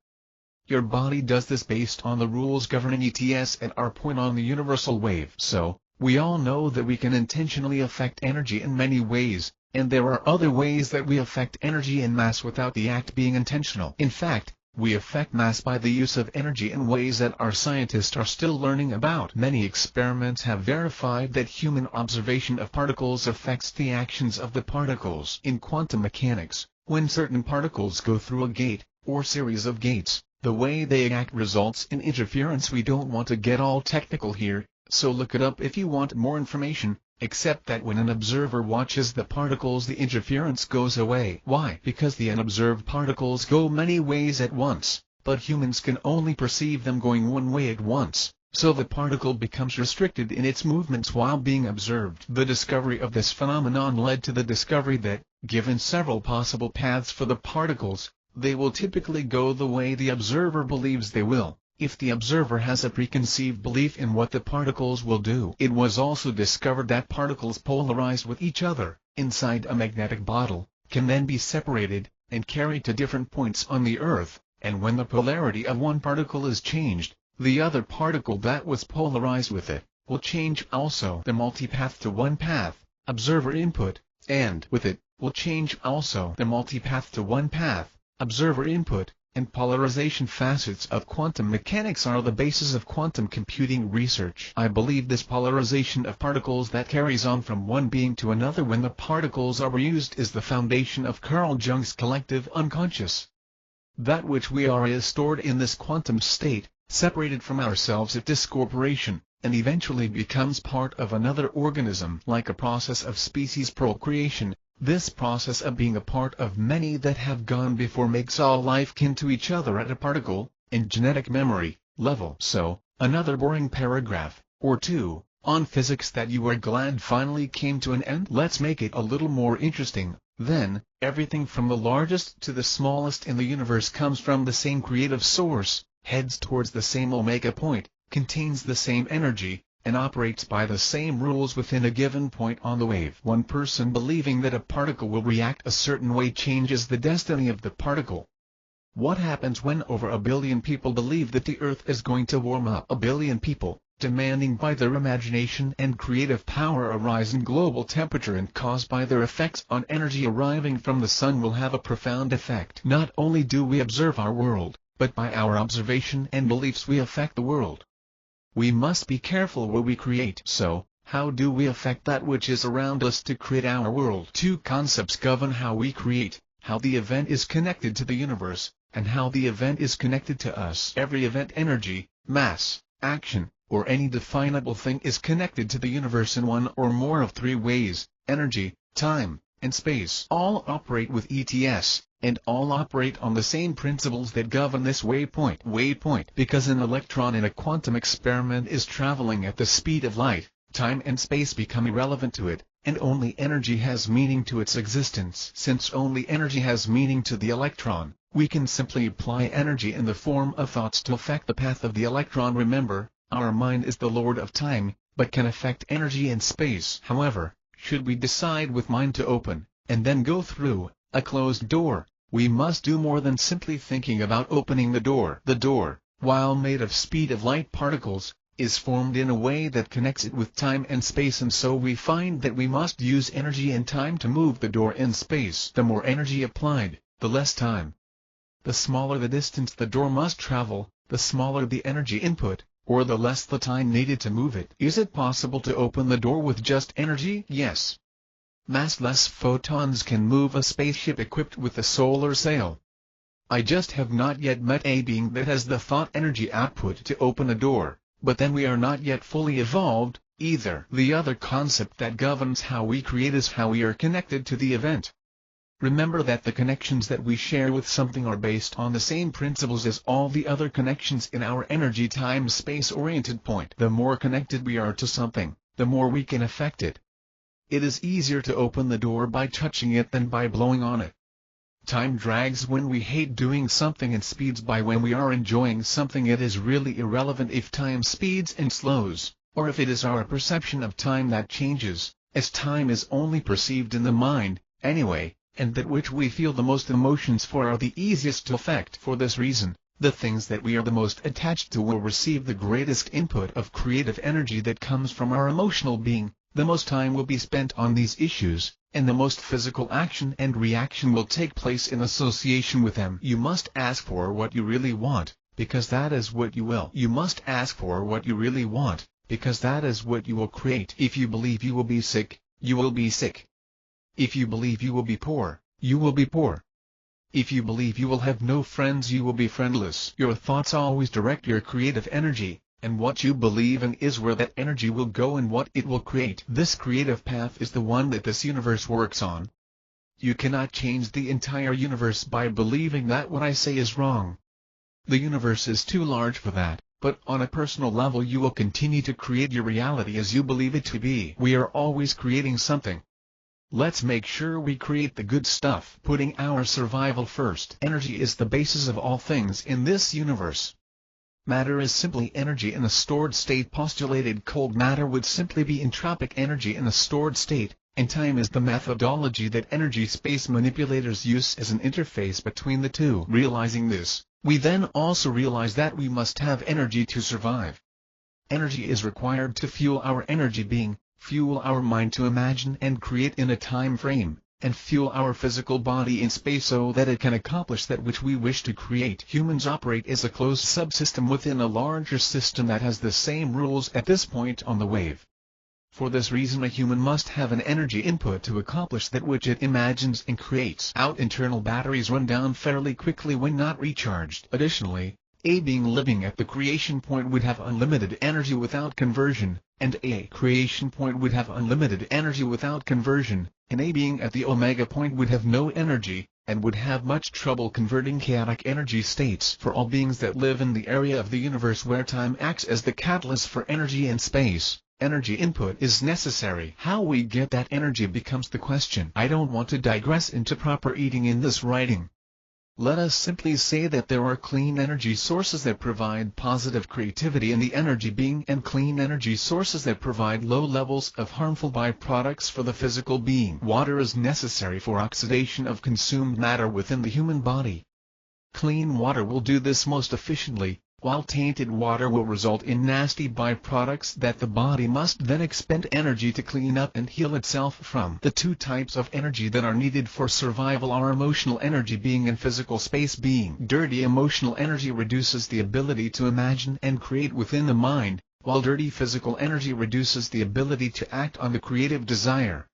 Your body does this based on the rules governing ETS and our point on the universal wave. So, we all know that we can intentionally affect energy in many ways, and there are other ways that we affect energy in mass without the act being intentional. In fact, we affect mass by the use of energy in ways that our scientists are still learning about. Many experiments have verified that human observation of particles affects the actions of the particles. In quantum mechanics, when certain particles go through a gate, or series of gates, the way they act results in interference. We don't want to get all technical here, so look it up if you want more information, except that when an observer watches the particles, the interference goes away. Why? Because the unobserved particles go many ways at once, but humans can only perceive them going one way at once, so the particle becomes restricted in its movements while being observed. The discovery of this phenomenon led to the discovery that, given several possible paths for the particles, they will typically go the way the observer believes they will, if the observer has a preconceived belief in what the particles will do. It was also discovered that particles polarized with each other, inside a magnetic bottle, can then be separated, and carried to different points on the Earth, and when the polarity of one particle is changed, the other particle that was polarized with it, will change also. The multipath to one path, observer input, and with it, will change also. The multipath to one path, observer input, and polarization facets of quantum mechanics are the basis of quantum computing research. I believe this polarization of particles that carries on from one being to another when the particles are reused is the foundation of Carl Jung's collective unconscious. That which we are is stored in this quantum state, separated from ourselves at discorporation, and eventually becomes part of another organism. Like a process of species procreation, this process of being a part of many that have gone before makes all life kin to each other at a particle, and genetic memory, level. So, another boring paragraph, or two, on physics that you are glad finally came to an end. Let's make it a little more interesting. Then, everything from the largest to the smallest in the universe comes from the same creative source, heads towards the same omega point, contains the same energy, and operates by the same rules within a given point on the wave. One person believing that a particle will react a certain way changes the destiny of the particle. What happens when over a billion people believe that the Earth is going to warm up? A billion people, demanding by their imagination and creative power a rise in global temperature and caused by their effects on energy arriving from the sun will have a profound effect. Not only do we observe our world, but by our observation and beliefs we affect the world. We must be careful what we create. So, how do we affect that which is around us to create our world? Two concepts govern how we create: how the event is connected to the universe, and how the event is connected to us. Every event, energy, mass, action, or any definable thing is connected to the universe in one or more of three ways: energy, time, and space. All operate with ETS, and all operate on the same principles that govern this waypoint. Because an electron in a quantum experiment is traveling at the speed of light, time and space become irrelevant to it, and only energy has meaning to its existence. Since only energy has meaning to the electron, we can simply apply energy in the form of thoughts to affect the path of the electron. Remember, our mind is the lord of time, but can affect energy and space. However, should we decide with mind to open, and then go through, a closed door, we must do more than simply thinking about opening the door. The door, while made of speed of light particles, is formed in a way that connects it with time and space, and so we find that we must use energy and time to move the door in space. The more energy applied, the less time. The smaller the distance the door must travel, the smaller the energy input, or the less the time needed to move it. Is it possible to open the door with just energy? Yes. Massless photons can move a spaceship equipped with a solar sail. I just have not yet met a being that has the thought energy output to open a door, but then we are not yet fully evolved, either. The other concept that governs how we create is how we are connected to the event. Remember that the connections that we share with something are based on the same principles as all the other connections in our energy time space-oriented point. The more connected we are to something, the more we can affect it. It is easier to open the door by touching it than by blowing on it. Time drags when we hate doing something and speeds by when we are enjoying something. It is really irrelevant if time speeds and slows, or if it is our perception of time that changes, as time is only perceived in the mind, anyway, and that which we feel the most emotions for are the easiest to affect. For this reason, the things that we are the most attached to will receive the greatest input of creative energy that comes from our emotional being. The most time will be spent on these issues, and the most physical action and reaction will take place in association with them. You must ask for what you really want, because that is what you will. You must ask for what you really want, because that is what you will create. If you believe you will be sick, you will be sick. If you believe you will be poor, you will be poor. If you believe you will have no friends, you will be friendless. Your thoughts always direct your creative energy, and what you believe in is where that energy will go and what it will create. This creative path is the one that this universe works on. You cannot change the entire universe by believing that what I say is wrong. The universe is too large for that, but on a personal level you will continue to create your reality as you believe it to be. We are always creating something. Let's make sure we create the good stuff, putting our survival first. Energy is the basis of all things in this universe. Matter is simply energy in a stored state. Postulated cold matter would simply be entropic energy in a stored state, and time is the methodology that energy space manipulators use as an interface between the two. Realizing this, we then also realize that we must have energy to survive. Energy is required to fuel our energy being, fuel our mind to imagine and create in a time frame, and fuel our physical body in space so that it can accomplish that which we wish to create. Humans operate as a closed subsystem within a larger system that has the same rules at this point on the wave. For this reason a human must have an energy input to accomplish that which it imagines and creates. Our internal batteries run down fairly quickly when not recharged. Additionally, a being living at the creation point would have unlimited energy without conversion, and a creation point would have unlimited energy without conversion, and a being at the omega point would have no energy, and would have much trouble converting chaotic energy states. For all beings that live in the area of the universe where time acts as the catalyst for energy and space, energy input is necessary. How we get that energy becomes the question. I don't want to digress into proper eating in this writing. Let us simply say that there are clean energy sources that provide positive creativity in the energy being and clean energy sources that provide low levels of harmful byproducts for the physical being. Water is necessary for oxidation of consumed matter within the human body. Clean water will do this most efficiently, while tainted water will result in nasty byproducts that the body must then expend energy to clean up and heal itself from. The two types of energy that are needed for survival are emotional energy being and physical space being. Dirty emotional energy reduces the ability to imagine and create within the mind, while dirty physical energy reduces the ability to act on the creative desire.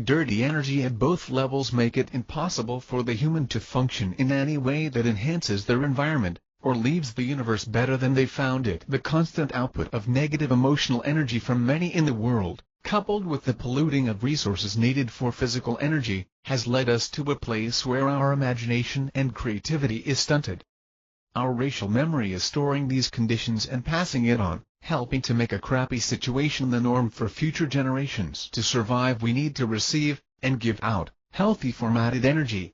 Dirty energy at both levels make it impossible for the human to function in any way that enhances their environment, or leaves the universe better than they found it. The constant output of negative emotional energy from many in the world, coupled with the polluting of resources needed for physical energy, has led us to a place where our imagination and creativity is stunted. Our racial memory is storing these conditions and passing it on, helping to make a crappy situation the norm for future generations. To survive we need to receive, and give out, healthy formatted energy.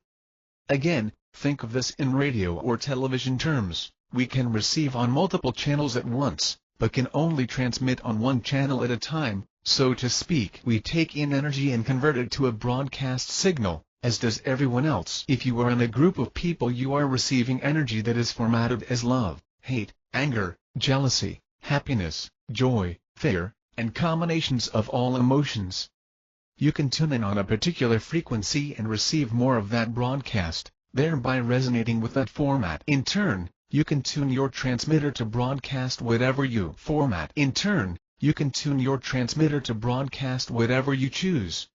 Again, think of this in radio or television terms. We can receive on multiple channels at once, but can only transmit on one channel at a time, so to speak. We take in energy and convert it to a broadcast signal, as does everyone else. If you are in a group of people you are receiving energy that is formatted as love, hate, anger, jealousy, happiness, joy, fear, and combinations of all emotions. You can tune in on a particular frequency and receive more of that broadcast, thereby resonating with that format. In turn, you can tune your transmitter to broadcast whatever you format. In turn, you can tune your transmitter to broadcast whatever you choose.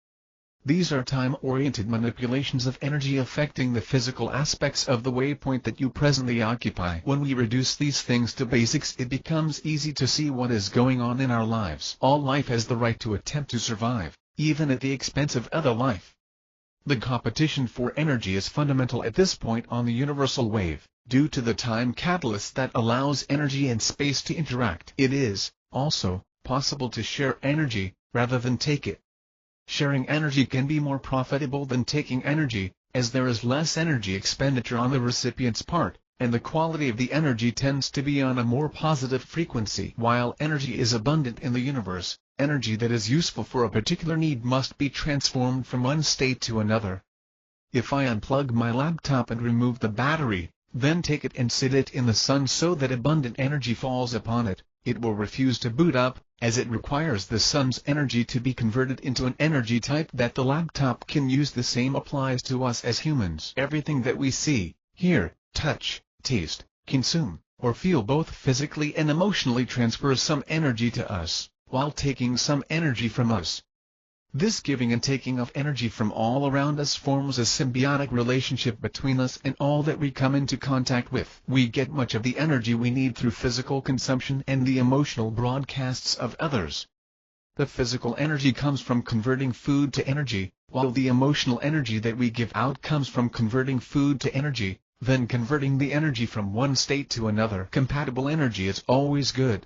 These are time-oriented manipulations of energy affecting the physical aspects of the waypoint that you presently occupy. When we reduce these things to basics, it becomes easy to see what is going on in our lives. All life has the right to attempt to survive, even at the expense of other life. The competition for energy is fundamental at this point on the universal wave, due to the time catalyst that allows energy and space to interact. It is, also, possible to share energy, rather than take it. Sharing energy can be more profitable than taking energy, as there is less energy expenditure on the recipient's part, and the quality of the energy tends to be on a more positive frequency. While energy is abundant in the universe, energy that is useful for a particular need must be transformed from one state to another. If I unplug my laptop and remove the battery, then take it and sit it in the sun so that abundant energy falls upon it, it will refuse to boot up, as it requires the sun's energy to be converted into an energy type that the laptop can use. The same applies to us as humans. Everything that we see, hear, touch, taste, consume, or feel both physically and emotionally transfers some energy to us, while taking some energy from us. This giving and taking of energy from all around us forms a symbiotic relationship between us and all that we come into contact with. We get much of the energy we need through physical consumption and the emotional broadcasts of others. The physical energy comes from converting food to energy, while the emotional energy that we give out comes from converting food to energy, then converting the energy from one state to another. Compatible energy is always good.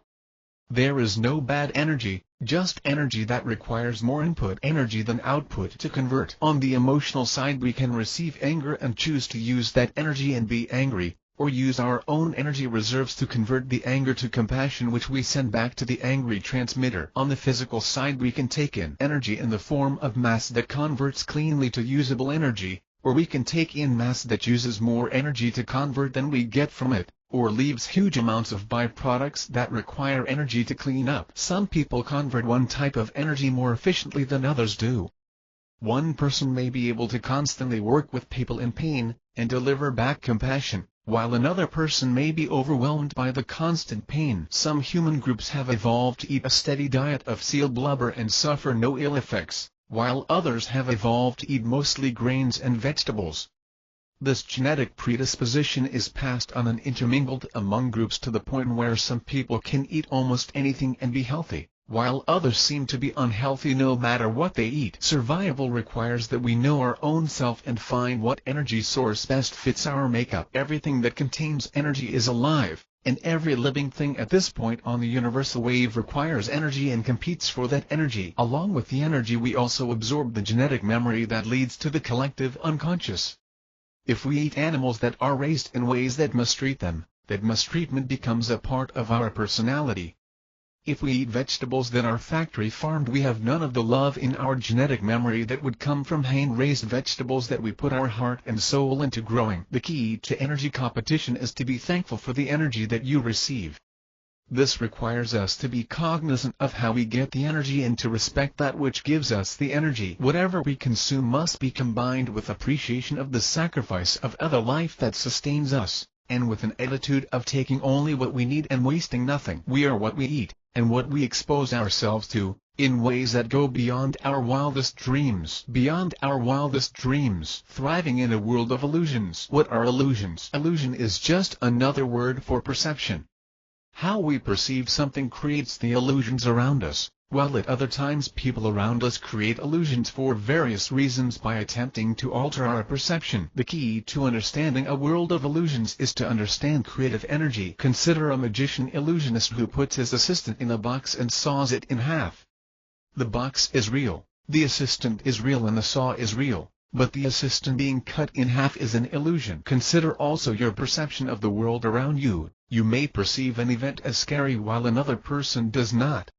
There is no bad energy, just energy that requires more input energy than output to convert. On the emotional side, we can receive anger and choose to use that energy and be angry, or use our own energy reserves to convert the anger to compassion, which we send back to the angry transmitter. On the physical side, we can take in energy in the form of mass that converts cleanly to usable energy, or we can take in mass that uses more energy to convert than we get from it, or leaves huge amounts of byproducts that require energy to clean up. Some people convert one type of energy more efficiently than others do. One person may be able to constantly work with people in pain, and deliver back compassion, while another person may be overwhelmed by the constant pain. Some human groups have evolved to eat a steady diet of seal blubber and suffer no ill effects, while others have evolved to eat mostly grains and vegetables. This genetic predisposition is passed on and intermingled among groups to the point where some people can eat almost anything and be healthy, while others seem to be unhealthy no matter what they eat. Survival requires that we know our own self and find what energy source best fits our makeup. Everything that contains energy is alive, and every living thing at this point on the universal wave requires energy and competes for that energy. Along with the energy, we also absorb the genetic memory that leads to the collective unconscious. If we eat animals that are raised in ways that mistreat them, that mistreatment becomes a part of our personality. If we eat vegetables that are factory farmed, we have none of the love in our genetic memory that would come from hand-raised vegetables that we put our heart and soul into growing. The key to energy competition is to be thankful for the energy that you receive. This requires us to be cognizant of how we get the energy and to respect that which gives us the energy. Whatever we consume must be combined with appreciation of the sacrifice of other life that sustains us, and with an attitude of taking only what we need and wasting nothing. We are what we eat, and what we expose ourselves to, in ways that go beyond our wildest dreams. Beyond our wildest dreams. Thriving in a world of illusions. What are illusions? Illusion is just another word for perception. How we perceive something creates the illusions around us, while at other times people around us create illusions for various reasons by attempting to alter our perception. The key to understanding a world of illusions is to understand creative energy. Consider a magician illusionist who puts his assistant in a box and saws it in half. The box is real, the assistant is real, and the saw is real, but the assistant being cut in half is an illusion. Consider also your perception of the world around you. You may perceive an event as scary while another person does not.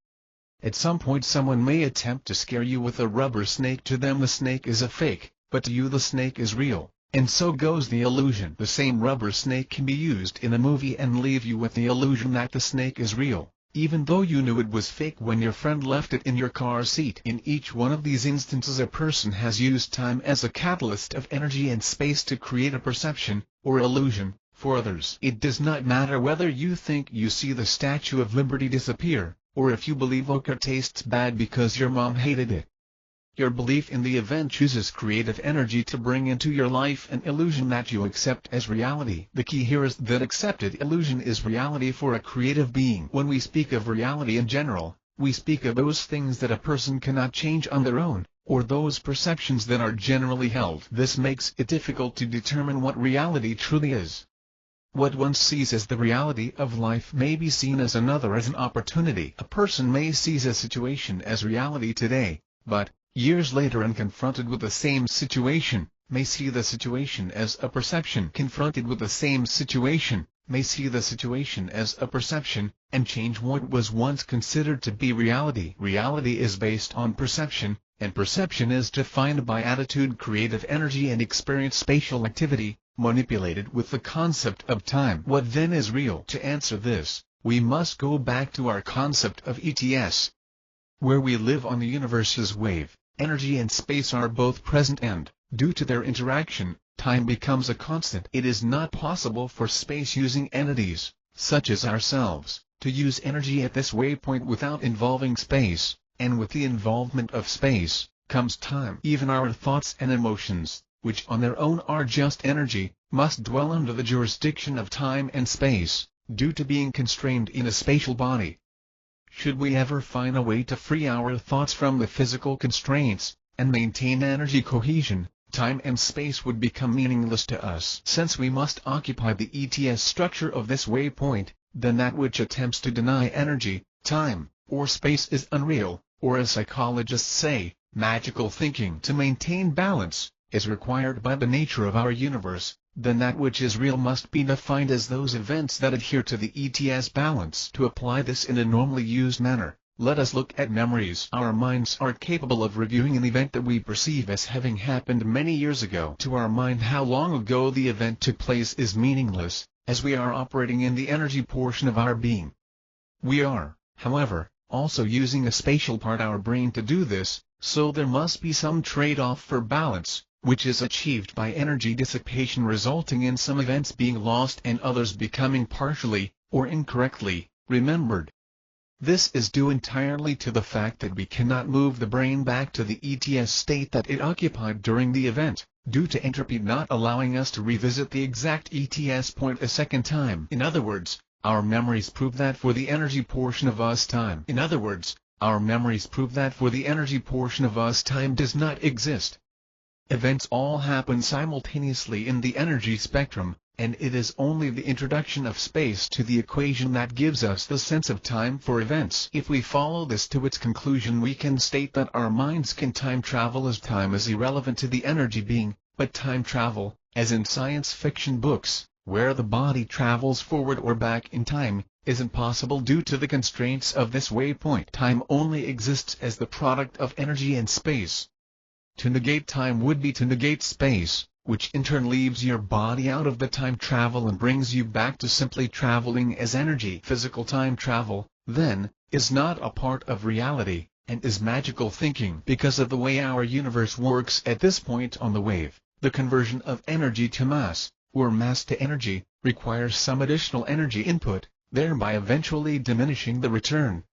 At some point someone may attempt to scare you with a rubber snake. To them the snake is a fake, but to you the snake is real, and so goes the illusion. The same rubber snake can be used in a movie and leave you with the illusion that the snake is real, even though you knew it was fake when your friend left it in your car seat. In each one of these instances, a person has used time as a catalyst of energy and space to create a perception, or illusion, for others. It does not matter whether you think you see the Statue of Liberty disappear, or if you believe ochre tastes bad because your mom hated it. Your belief in the event chooses creative energy to bring into your life an illusion that you accept as reality. The key here is that accepted illusion is reality for a creative being. When we speak of reality in general, we speak of those things that a person cannot change on their own, or those perceptions that are generally held. This makes it difficult to determine what reality truly is. What one sees as the reality of life may be seen as another as an opportunity. A person may seize a situation as reality today, but, years later and confronted with the same situation, may see the situation as a perception. Confronted with the same situation, may see the situation as a perception, and change what was once considered to be reality. Reality is based on perception, and perception is defined by attitude, creative energy and experience, spatial activity, manipulated with the concept of time. What then is real? To answer this, we must go back to our concept of ETS. Where we live on the universe's wave, energy and space are both present and, due to their interaction, time becomes a constant. It is not possible for space-using entities, such as ourselves, to use energy at this waypoint without involving space, and with the involvement of space, comes time. Even our thoughts and emotions, which on their own are just energy, must dwell under the jurisdiction of time and space, due to being constrained in a spatial body. Should we ever find a way to free our thoughts from the physical constraints, and maintain energy cohesion, time and space would become meaningless to us. Since we must occupy the ETS structure of this waypoint, then that which attempts to deny energy, time, or space is unreal, or as psychologists say, magical thinking. To maintain balance, is required by the nature of our universe, then that which is real must be defined as those events that adhere to the ETS balance. To apply this in a normally used manner, let us look at memories. Our minds are capable of reviewing an event that we perceive as having happened many years ago. To our mind, how long ago the event took place is meaningless, as we are operating in the energy portion of our being. We are, however, also using a spatial part of our brain to do this, so there must be some trade-off for balance, which is achieved by energy dissipation, resulting in some events being lost and others becoming partially, or incorrectly, remembered. This is due entirely to the fact that we cannot move the brain back to the ETS state that it occupied during the event, due to entropy not allowing us to revisit the exact ETS point a second time. In other words, our memories prove that for the energy portion of us time. Does not exist. Events all happen simultaneously in the energy spectrum, and it is only the introduction of space to the equation that gives us the sense of time for events. If we follow this to its conclusion, we can state that our minds can time travel, as time is irrelevant to the energy being, but time travel, as in science fiction books, where the body travels forward or back in time, is impossible due to the constraints of this waypoint. Time only exists as the product of energy and space. To negate time would be to negate space, which in turn leaves your body out of the time travel and brings you back to simply traveling as energy. Physical time travel, then, is not a part of reality, and is magical thinking. Because of the way our universe works at this point on the wave, the conversion of energy to mass, or mass to energy, requires some additional energy input, thereby eventually diminishing the return.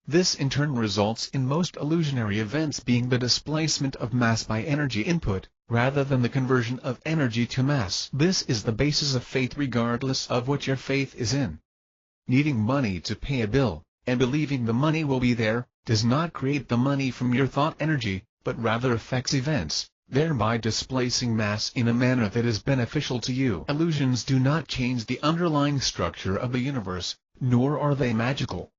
This in turn results in most illusionary events being the displacement of mass by energy input, rather than the conversion of energy to mass. This is the basis of faith, regardless of what your faith is in. Needing money to pay a bill, and believing the money will be there, does not create the money from your thought energy, but rather affects events, thereby displacing mass in a manner that is beneficial to you. Illusions do not change the underlying structure of the universe, nor are they magical.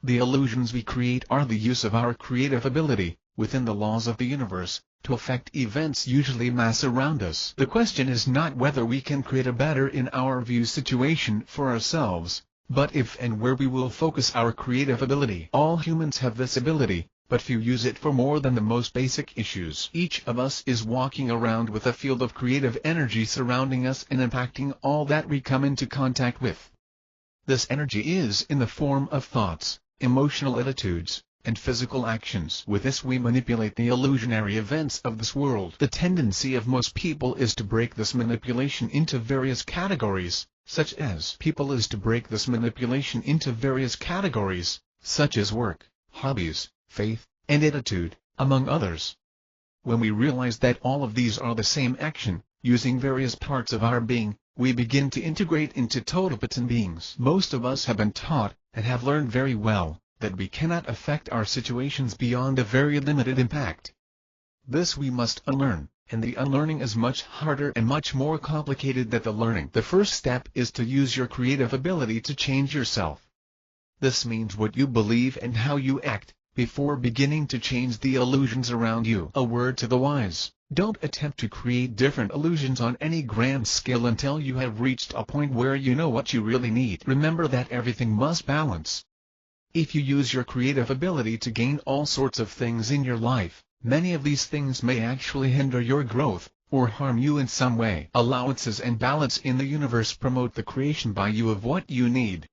The illusions we create are the use of our creative ability, within the laws of the universe, to affect events, usually mass around us. The question is not whether we can create a better in our view situation for ourselves, but if and where we will focus our creative ability. All humans have this ability, but few use it for more than the most basic issues. Each of us is walking around with a field of creative energy surrounding us and impacting all that we come into contact with. This energy is in the form of thoughts, emotional attitudes, and physical actions. With this we manipulate the illusionary events of this world. The tendency of most people is to break this manipulation into various categories, such as work, hobbies, faith, and attitude, among others. When we realize that all of these are the same action, using various parts of our being, we begin to integrate into total beings. Most of us have been taught, and have learned very well, that we cannot affect our situations beyond a very limited impact. This we must unlearn, and the unlearning is much harder and much more complicated than the learning. The first step is to use your creative ability to change yourself. This means what you believe and how you act, before beginning to change the illusions around you. A word to the wise: don't attempt to create different illusions on any grand scale until you have reached a point where you know what you really need. Remember that everything must balance. If you use your creative ability to gain all sorts of things in your life, many of these things may actually hinder your growth, or harm you in some way. Allowances and balance in the universe promote the creation by you of what you need.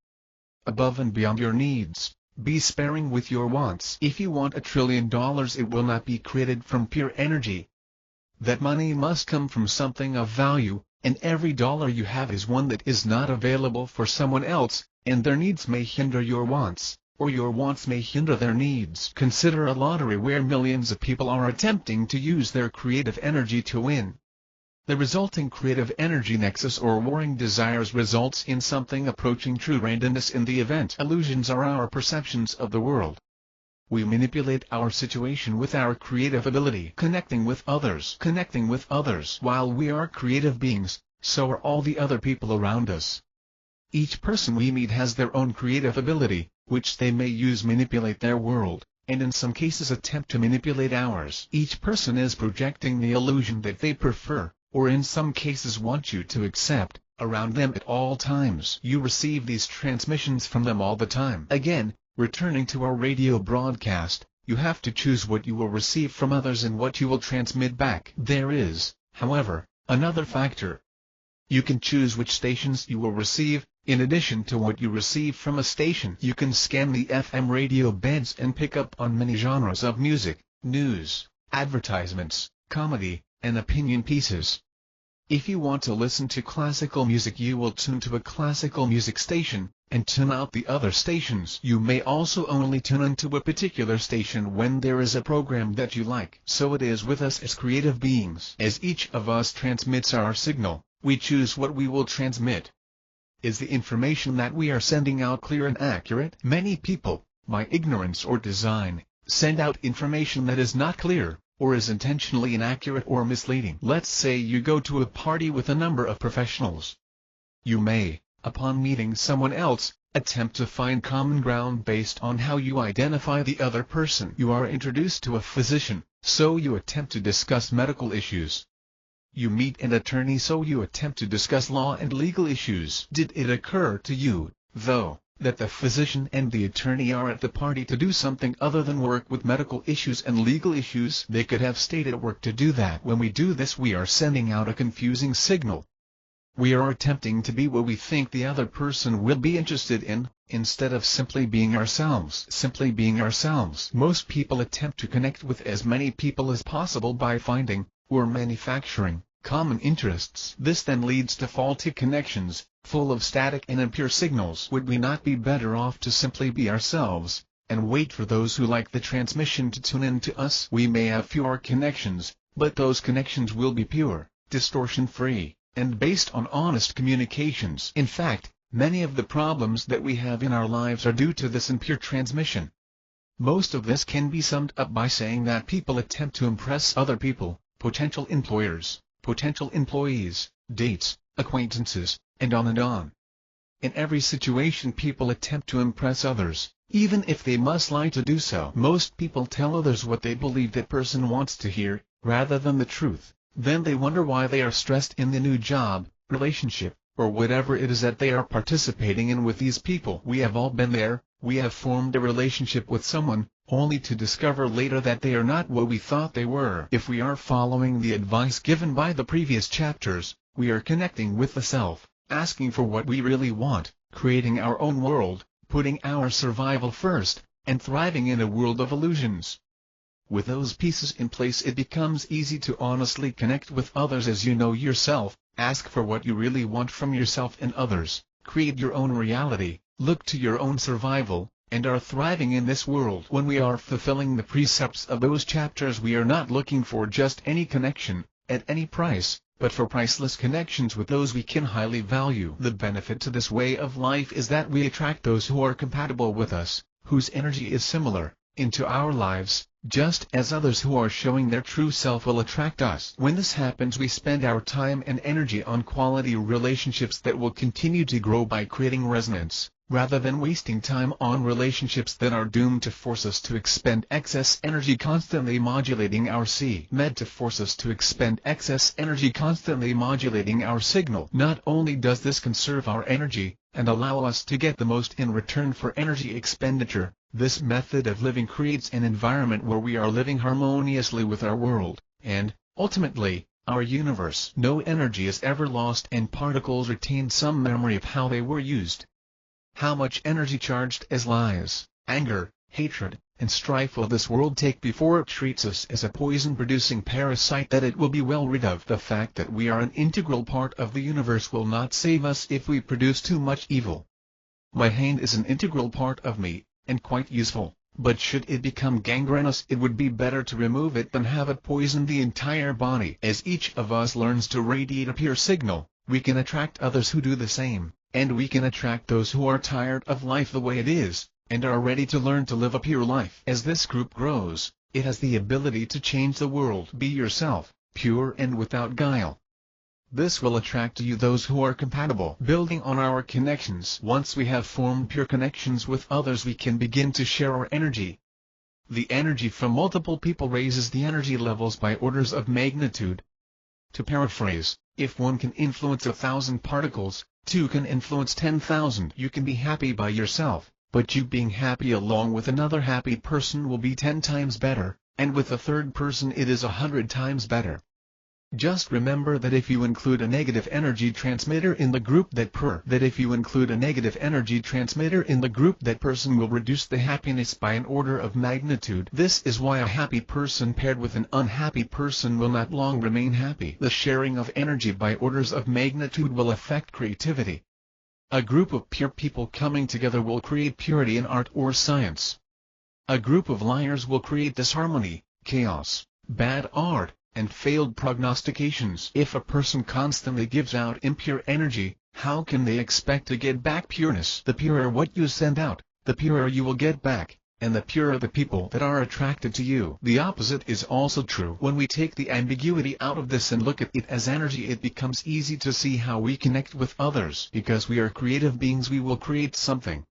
Above and beyond your needs, be sparing with your wants. If you want $1 trillion, it will not be created from pure energy. That money must come from something of value, and every dollar you have is one that is not available for someone else, and their needs may hinder your wants, or your wants may hinder their needs. Consider a lottery where millions of people are attempting to use their creative energy to win. The resulting creative energy nexus or warring desires results in something approaching true randomness in the event. Illusions are our perceptions of the world. We manipulate our situation with our creative ability. Connecting with others. While we are creative beings, so are all the other people around us. Each person we meet has their own creative ability, which they may use manipulate their world, and in some cases attempt to manipulate ours. Each person is projecting the illusion that they prefer, or in some cases want you to accept, around them at all times. You receive these transmissions from them all the time. Again, returning to our radio broadcast, you have to choose what you will receive from others and what you will transmit back. There is, however, another factor. You can choose which stations you will receive. In addition to what you receive from a station, you can scan the FM radio bands and pick up on many genres of music, news, advertisements, comedy, and opinion pieces. If you want to listen to classical music, you will tune to a classical music station, and tune out the other stations. You may also only tune into a particular station when there is a program that you like. So it is with us as creative beings. As each of us transmits our signal, we choose what we will transmit. Is the information that we are sending out clear and accurate? Many people, by ignorance or design, send out information that is not clear, or is intentionally inaccurate or misleading. Let's say you go to a party with a number of professionals. You may, upon meeting someone else, attempt to find common ground based on how you identify the other person. You are introduced to a physician, so you attempt to discuss medical issues. You meet an attorney, so you attempt to discuss law and legal issues. Did it occur to you, though, that the physician and the attorney are at the party to do something other than work with medical issues and legal issues? They could have stayed at work to do that. When we do this, we are sending out a confusing signal. We are attempting to be what we think the other person will be interested in, instead of simply being ourselves. Most people attempt to connect with as many people as possible by finding, or manufacturing, common interests. This then leads to faulty connections, full of static and impure signals. Would we not be better off to simply be ourselves, and wait for those who like the transmission to tune in to us? We may have fewer connections, but those connections will be pure, distortion-free, and based on honest communications. In fact, many of the problems that we have in our lives are due to this impure transmission. Most of this can be summed up by saying that people attempt to impress other people, potential employers, potential employees, dates, acquaintances, and on and on. In every situation, people attempt to impress others, even if they must lie to do so. Most people tell others what they believe that person wants to hear, rather than the truth. Then they wonder why they are stressed in the new job, relationship, or whatever it is that they are participating in with these people. We have all been there. We have formed a relationship with someone, only to discover later that they are not what we thought they were. If we are following the advice given by the previous chapters, we are connecting with the self, asking for what we really want, creating our own world, putting our survival first, and thriving in a world of illusions. With those pieces in place, it becomes easy to honestly connect with others as you know yourself. Ask for what you really want from yourself and others, create your own reality, look to your own survival, and are thriving in this world. When we are fulfilling the precepts of those chapters, we are not looking for just any connection, at any price, but for priceless connections with those we can highly value. The benefit to this way of life is that we attract those who are compatible with us, whose energy is similar, into our lives, just as others who are showing their true self will attract us. When this happens, we spend our time and energy on quality relationships that will continue to grow by creating resonance, rather than wasting time on relationships that are doomed to force us to expend excess energy constantly modulating our to force us to expend excess energy constantly modulating our signal. Not only does this conserve our energy, and allow us to get the most in return for energy expenditure, this method of living creates an environment where we are living harmoniously with our world, and, ultimately, our universe. No energy is ever lost and particles retain some memory of how they were used. How much energy charged as lies, anger, hatred, and strife will this world take before it treats us as a poison-producing parasite that it will be well rid of? The fact that we are an integral part of the universe will not save us if we produce too much evil. My hand is an integral part of me, and quite useful, but should it become gangrenous, it would be better to remove it than have it poison the entire body. As each of us learns to radiate a pure signal, we can attract others who do the same, and we can attract those who are tired of life the way it is, and are ready to learn to live a pure life. As this group grows, it has the ability to change the world. Be yourself, pure and without guile. This will attract to you those who are compatible. Building on our connections. Once we have formed pure connections with others, we can begin to share our energy. The energy from multiple people raises the energy levels by orders of magnitude. To paraphrase, if one can influence 1,000 particles, two can influence 10,000. You can be happy by yourself, but you being happy along with another happy person will be 10 times better, and with a third person it is 100 times better. Just remember that if you include a negative energy transmitter in the group, that person will reduce the happiness by an order of magnitude. This is why a happy person paired with an unhappy person will not long remain happy. The sharing of energy by orders of magnitude will affect creativity. A group of pure people coming together will create purity in art or science. A group of liars will create disharmony, chaos, bad art, and failed prognostications. If a person constantly gives out impure energy, how can they expect to get back pureness? The purer what you send out, the purer you will get back, and the purer the people that are attracted to you. The opposite is also true. When we take the ambiguity out of this and look at it as energy, it becomes easy to see how we connect with others. Because we are creative beings, we will create something.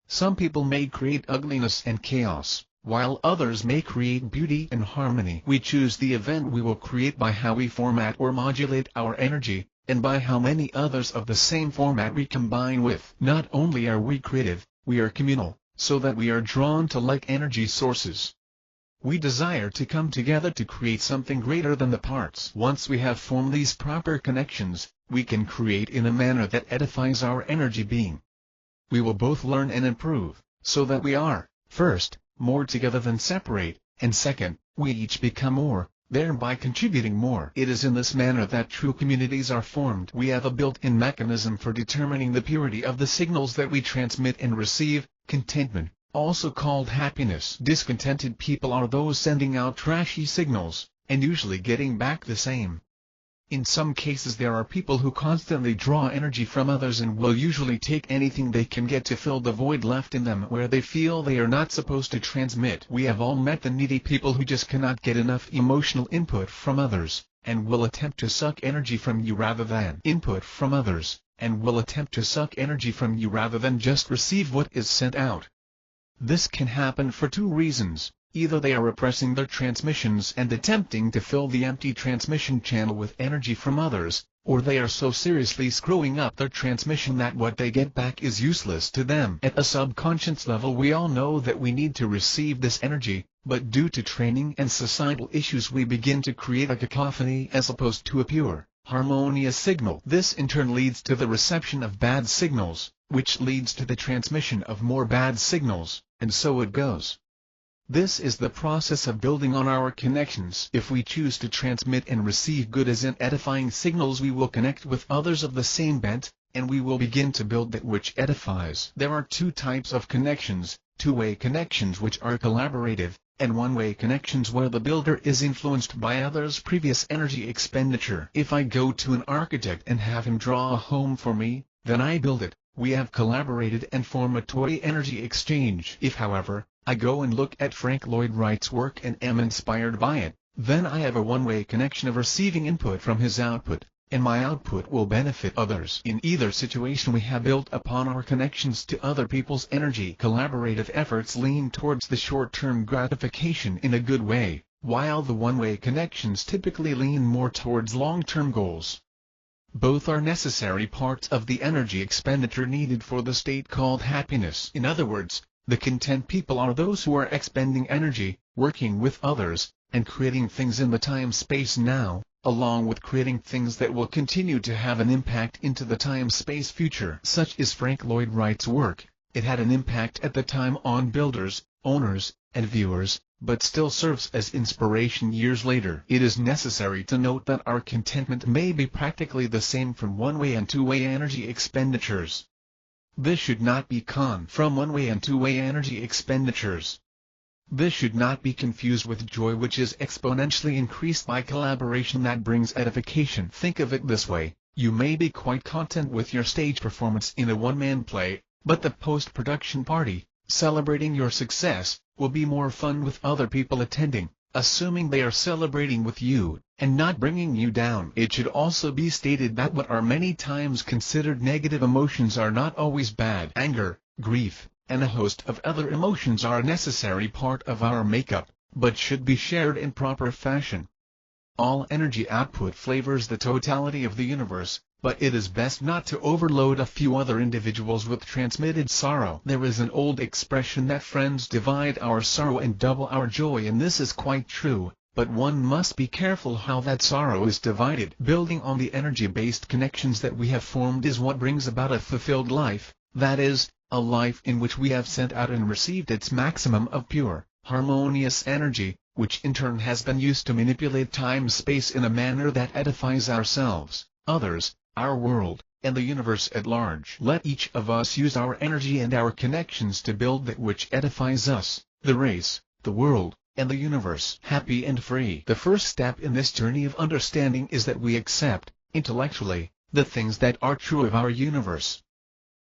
Some people may create ugliness and chaos, while others may create beauty and harmony. We choose the event we will create by how we format or modulate our energy, and by how many others of the same format we combine with. Not only are we creative, we are communal, so that we are drawn to like energy sources. We desire to come together to create something greater than the parts. Once we have formed these proper connections, we can create in a manner that edifies our energy being. We will both learn and improve, so that we are, first, more together than separate, and second, we each become more, thereby contributing more. It is in this manner that true communities are formed. We have a built-in mechanism for determining the purity of the signals that we transmit and receive. Contentment, also called happiness. Discontented people are those sending out trashy signals, and usually getting back the same. In some cases there are people who constantly draw energy from others and will usually take anything they can get to fill the void left in them where they feel they are not supposed to transmit. We have all met the needy people who just cannot get enough emotional input from others, and will attempt to suck energy from you rather than just receive what is sent out. This can happen for two reasons. Either they are repressing their transmissions and attempting to fill the empty transmission channel with energy from others, or they are so seriously screwing up their transmission that what they get back is useless to them. At a subconscious level we all know that we need to receive this energy, but due to training and societal issues we begin to create a cacophony as opposed to a pure, harmonious signal. This in turn leads to the reception of bad signals, which leads to the transmission of more bad signals, and so it goes. This is the process of building on our connections. If we choose to transmit and receive good as in edifying signals, we will connect with others of the same bent, and we will begin to build that which edifies. There are two types of connections: two-way connections which are collaborative, and one-way connections where the builder is influenced by others' previous energy expenditure. If I go to an architect and have him draw a home for me, then I build it. We have collaborated and form a two-way energy exchange. If, however, I go and look at Frank Lloyd Wright's work and am inspired by it, then I have a one-way connection of receiving input from his output, and my output will benefit others. In either situation we have built upon our connections to other people's energy. Collaborative efforts lean towards the short-term gratification in a good way, while the one-way connections typically lean more towards long-term goals. Both are necessary parts of the energy expenditure needed for the state called happiness. In other words, the content people are those who are expending energy, working with others, and creating things in the time-space now, along with creating things that will continue to have an impact into the time-space future. Such is Frank Lloyd Wright's work. It had an impact at the time on builders, owners, and viewers, but still serves as inspiration years later. It is necessary to note that our contentment may be practically the same from one-way and two-way energy expenditures. This should not be from one-way and two-way energy expenditures. This should not be confused with joy, which is exponentially increased by collaboration that brings edification. Think of it this way: you may be quite content with your stage performance in a one-man play, but the post-production party, celebrating your success, will be more fun with other people attending, assuming they are celebrating with you, and not bringing you down. It should also be stated that what are many times considered negative emotions are not always bad. Anger, grief, and a host of other emotions are a necessary part of our makeup, but should be shared in proper fashion. All energy output flavors the totality of the universe, but it is best not to overload a few other individuals with transmitted sorrow. There is an old expression that friends divide our sorrow and double our joy, and this is quite true, but one must be careful how that sorrow is divided. Building on the energy-based connections that we have formed is what brings about a fulfilled life, that is, a life in which we have sent out and received its maximum of pure, harmonious energy, which in turn has been used to manipulate time-space in a manner that edifies ourselves, others, our world, and the universe at large. Let each of us use our energy and our connections to build that which edifies us, the race, the world, and the universe. Happy and free. The first step in this journey of understanding is that we accept, intellectually, the things that are true of our universe.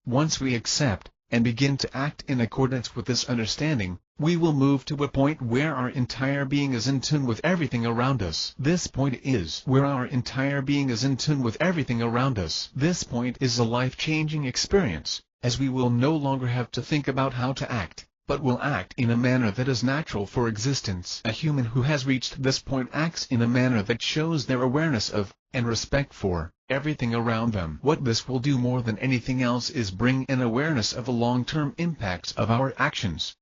Once we accept, and begin to act in accordance with this understanding, we will move to a point where our entire being is in tune with everything around us. This point is where our entire being is in tune with everything around us. This point is a life-changing experience, as we will no longer have to think about how to act, but will act in a manner that is natural for existence. A human who has reached this point acts in a manner that shows their awareness of, and respect for, everything around them. What this will do more than anything else is bring an awareness of the long-term impacts of our actions.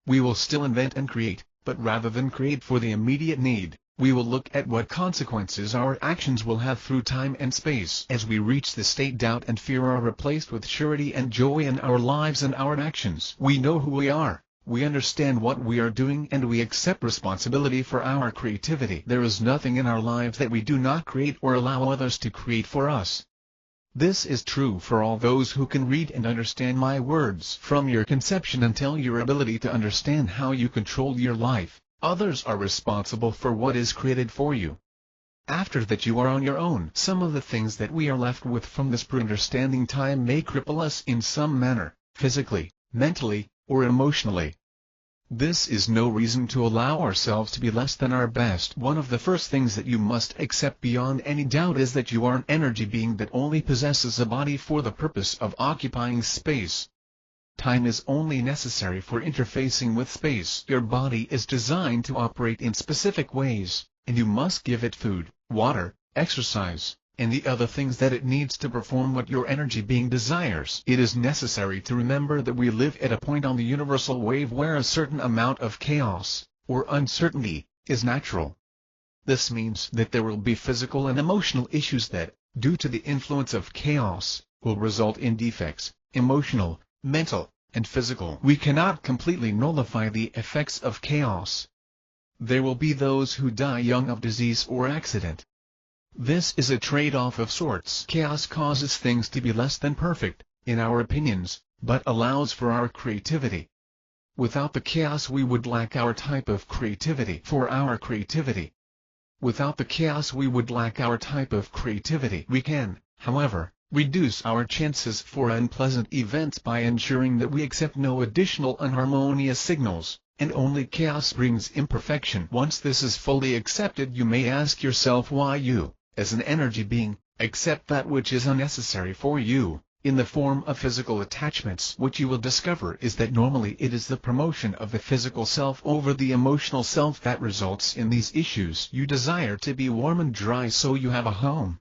We will still invent and create, but rather than create for the immediate need, we will look at what consequences our actions will have through time and space. As we reach this state, doubt and fear are replaced with surety and joy in our lives and our actions. We know who we are, we understand what we are doing, and we accept responsibility for our creativity. There is nothing in our lives that we do not create or allow others to create for us. This is true for all those who can read and understand my words. From your conception until your ability to understand how you control your life, others are responsible for what is created for you. After that you are on your own. Some of the things that we are left with from this pre-understanding time may cripple us in some manner, physically, mentally, or emotionally. This is no reason to allow ourselves to be less than our best. One of the first things that you must accept beyond any doubt is that you are an energy being that only possesses a body for the purpose of occupying space. Time is only necessary for interfacing with space. Your body is designed to operate in specific ways, and you must give it food, water, exercise, and the other things that it needs to perform what your energy being desires. It is necessary to remember that we live at a point on the universal wave where a certain amount of chaos, or uncertainty, is natural. This means that there will be physical and emotional issues that, due to the influence of chaos, will result in defects, emotional, mental, and physical. We cannot completely nullify the effects of chaos. There will be those who die young of disease or accident. This is a trade-off of sorts. Chaos causes things to be less than perfect, in our opinions, but allows for our creativity. Without the chaos we would lack our type of creativity for our creativity. Without the chaos we would lack our type of creativity. We can, however, reduce our chances for unpleasant events by ensuring that we accept no additional unharmonious signals, and only chaos brings imperfection. Once this is fully accepted, you may ask yourself why you, as an energy being, accept that which is unnecessary for you, in the form of physical attachments. What you will discover is that normally it is the promotion of the physical self over the emotional self that results in these issues. You desire to be warm and dry, so you have a home.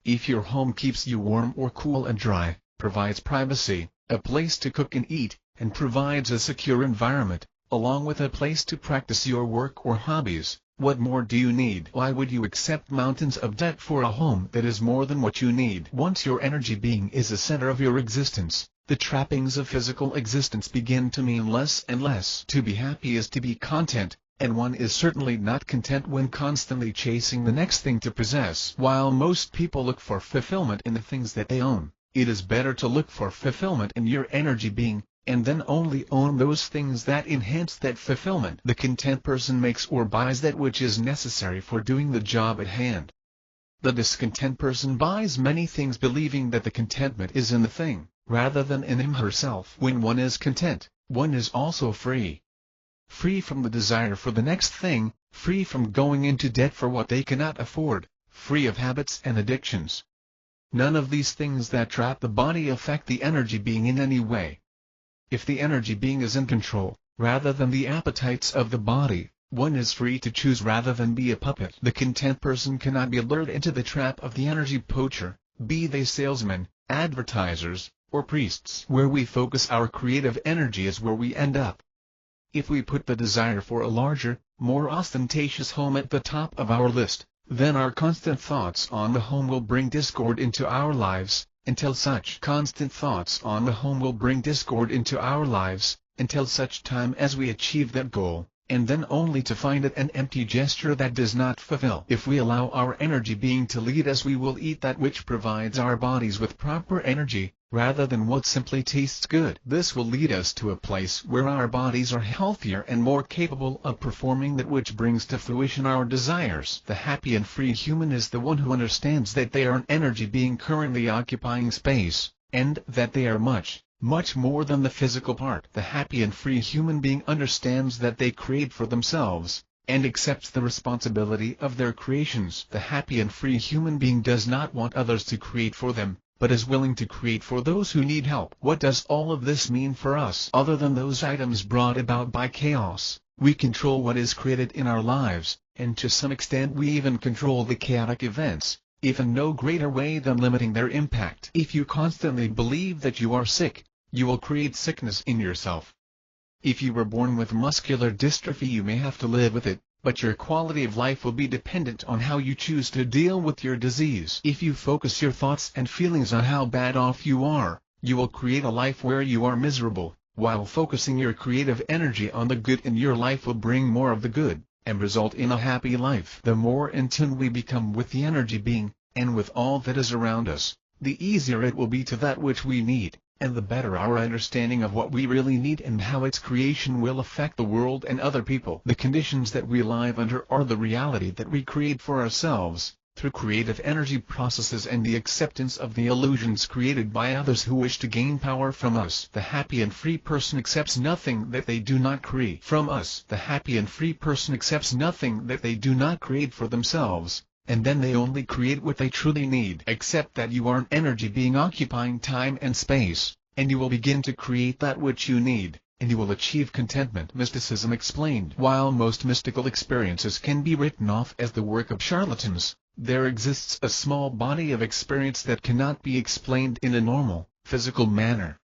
If your home keeps you warm or cool and dry, provides privacy, a place to cook and eat, and provides a secure environment, along with a place to practice your work or hobbies, what more do you need? Why would you accept mountains of debt for a home that is more than what you need? Once your energy being is the center of your existence, the trappings of physical existence begin to mean less and less. To be happy is to be content, and one is certainly not content when constantly chasing the next thing to possess. While most people look for fulfillment in the things that they own, it is better to look for fulfillment in your energy being, and then only own those things that enhance that fulfillment. The content person makes or buys that which is necessary for doing the job at hand. The discontent person buys many things believing that the contentment is in the thing, rather than in him herself. When one is content, one is also free. Free from the desire for the next thing, free from going into debt for what they cannot afford, free of habits and addictions. None of these things that trap the body affect the energy being in any way. If the energy being is in control, rather than the appetites of the body, one is free to choose rather than be a puppet. The content person cannot be lured into the trap of the energy poacher, be they salesmen, advertisers, or priests. Where we focus our creative energy is where we end up. If we put the desire for a larger, more ostentatious home at the top of our list, then our constant thoughts on the home will bring discord into our lives, until such constant thoughts on the home will bring discord into our lives, until such time as we achieve that goal, and then only to find it an empty gesture that does not fulfill. If we allow our energy being to lead us, we will eat that which provides our bodies with proper energy, rather than what simply tastes good. This will lead us to a place where our bodies are healthier and more capable of performing that which brings to fruition our desires. The happy and free human is the one who understands that they are an energy being currently occupying space, and that they are much, much more than the physical part. The happy and free human being understands that they create for themselves, and accepts the responsibility of their creations. The happy and free human being does not want others to create for them, but is willing to create for those who need help. What does all of this mean for us? Other than those items brought about by chaos, we control what is created in our lives, and to some extent we even control the chaotic events, if in no greater way than limiting their impact. If you constantly believe that you are sick, you will create sickness in yourself. If you were born with muscular dystrophy, you may have to live with it, but your quality of life will be dependent on how you choose to deal with your disease. If you focus your thoughts and feelings on how bad off you are, you will create a life where you are miserable, while focusing your creative energy on the good in your life will bring more of the good, and result in a happy life. The more in tune we become with the energy being, and with all that is around us, the easier it will be to that which we need, and the better our understanding of what we really need and how its creation will affect the world and other people. The conditions that we live under are the reality that we create for ourselves, through creative energy processes and the acceptance of the illusions created by others who wish to gain power from us. The happy and free person accepts nothing that they do not create from us. The happy and free person accepts nothing that they do not create for themselves, and then they only create what they truly need. Accept that you are an energy being occupying time and space, and you will begin to create that which you need, and you will achieve contentment. Mysticism explained. While most mystical experiences can be written off as the work of charlatans, there exists a small body of experience that cannot be explained in a normal, physical manner.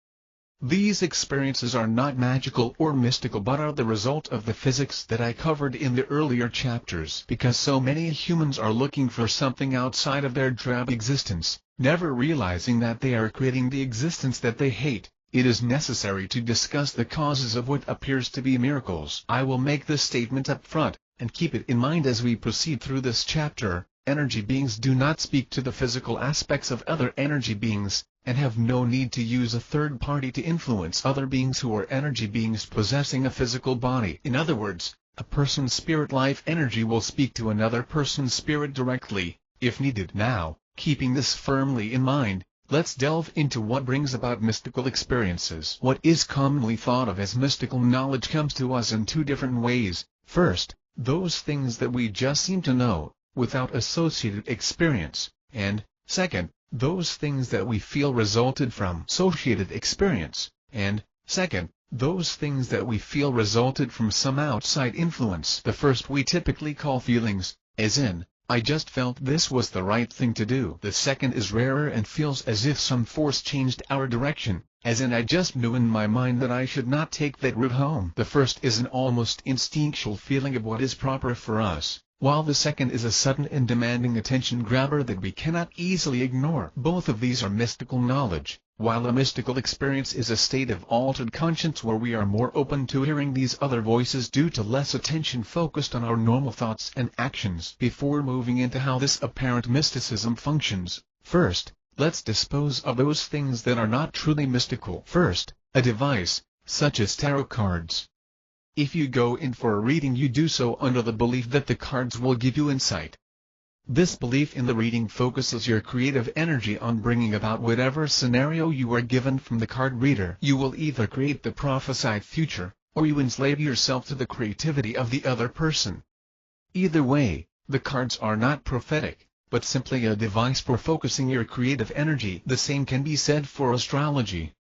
These experiences are not magical or mystical but are the result of the physics that I covered in the earlier chapters. Because so many humans are looking for something outside of their drab existence, never realizing that they are creating the existence that they hate, it is necessary to discuss the causes of what appears to be miracles. I will make this statement up front, and keep it in mind as we proceed through this chapter, energy beings do not speak to the physical aspects of other energy beings, and have no need to use a third party to influence other beings who are energy beings possessing a physical body. In other words, a person's spirit life energy will speak to another person's spirit directly, if needed. Now, keeping this firmly in mind, let's delve into what brings about mystical experiences. What is commonly thought of as mystical knowledge comes to us in two different ways. First, those things that we just seem to know, without associated experience, and, second, those things that we feel resulted from associated experience, and, second, those things that we feel resulted from some outside influence. The first we typically call feelings, as in, I just felt this was the right thing to do. The second is rarer and feels as if some force changed our direction, as in I just knew in my mind that I should not take that route home. The first is an almost instinctual feeling of what is proper for us, while the second is a sudden and demanding attention grabber that we cannot easily ignore. Both of these are mystical knowledge, while a mystical experience is a state of altered conscience where we are more open to hearing these other voices due to less attention focused on our normal thoughts and actions. Before moving into how this apparent mysticism functions, first, let's dispose of those things that are not truly mystical. First, a device, such as tarot cards. If you go in for a reading, you do so under the belief that the cards will give you insight. This belief in the reading focuses your creative energy on bringing about whatever scenario you are given from the card reader. You will either create the prophesied future, or you enslave yourself to the creativity of the other person. Either way, the cards are not prophetic, but simply a device for focusing your creative energy. The same can be said for astrology.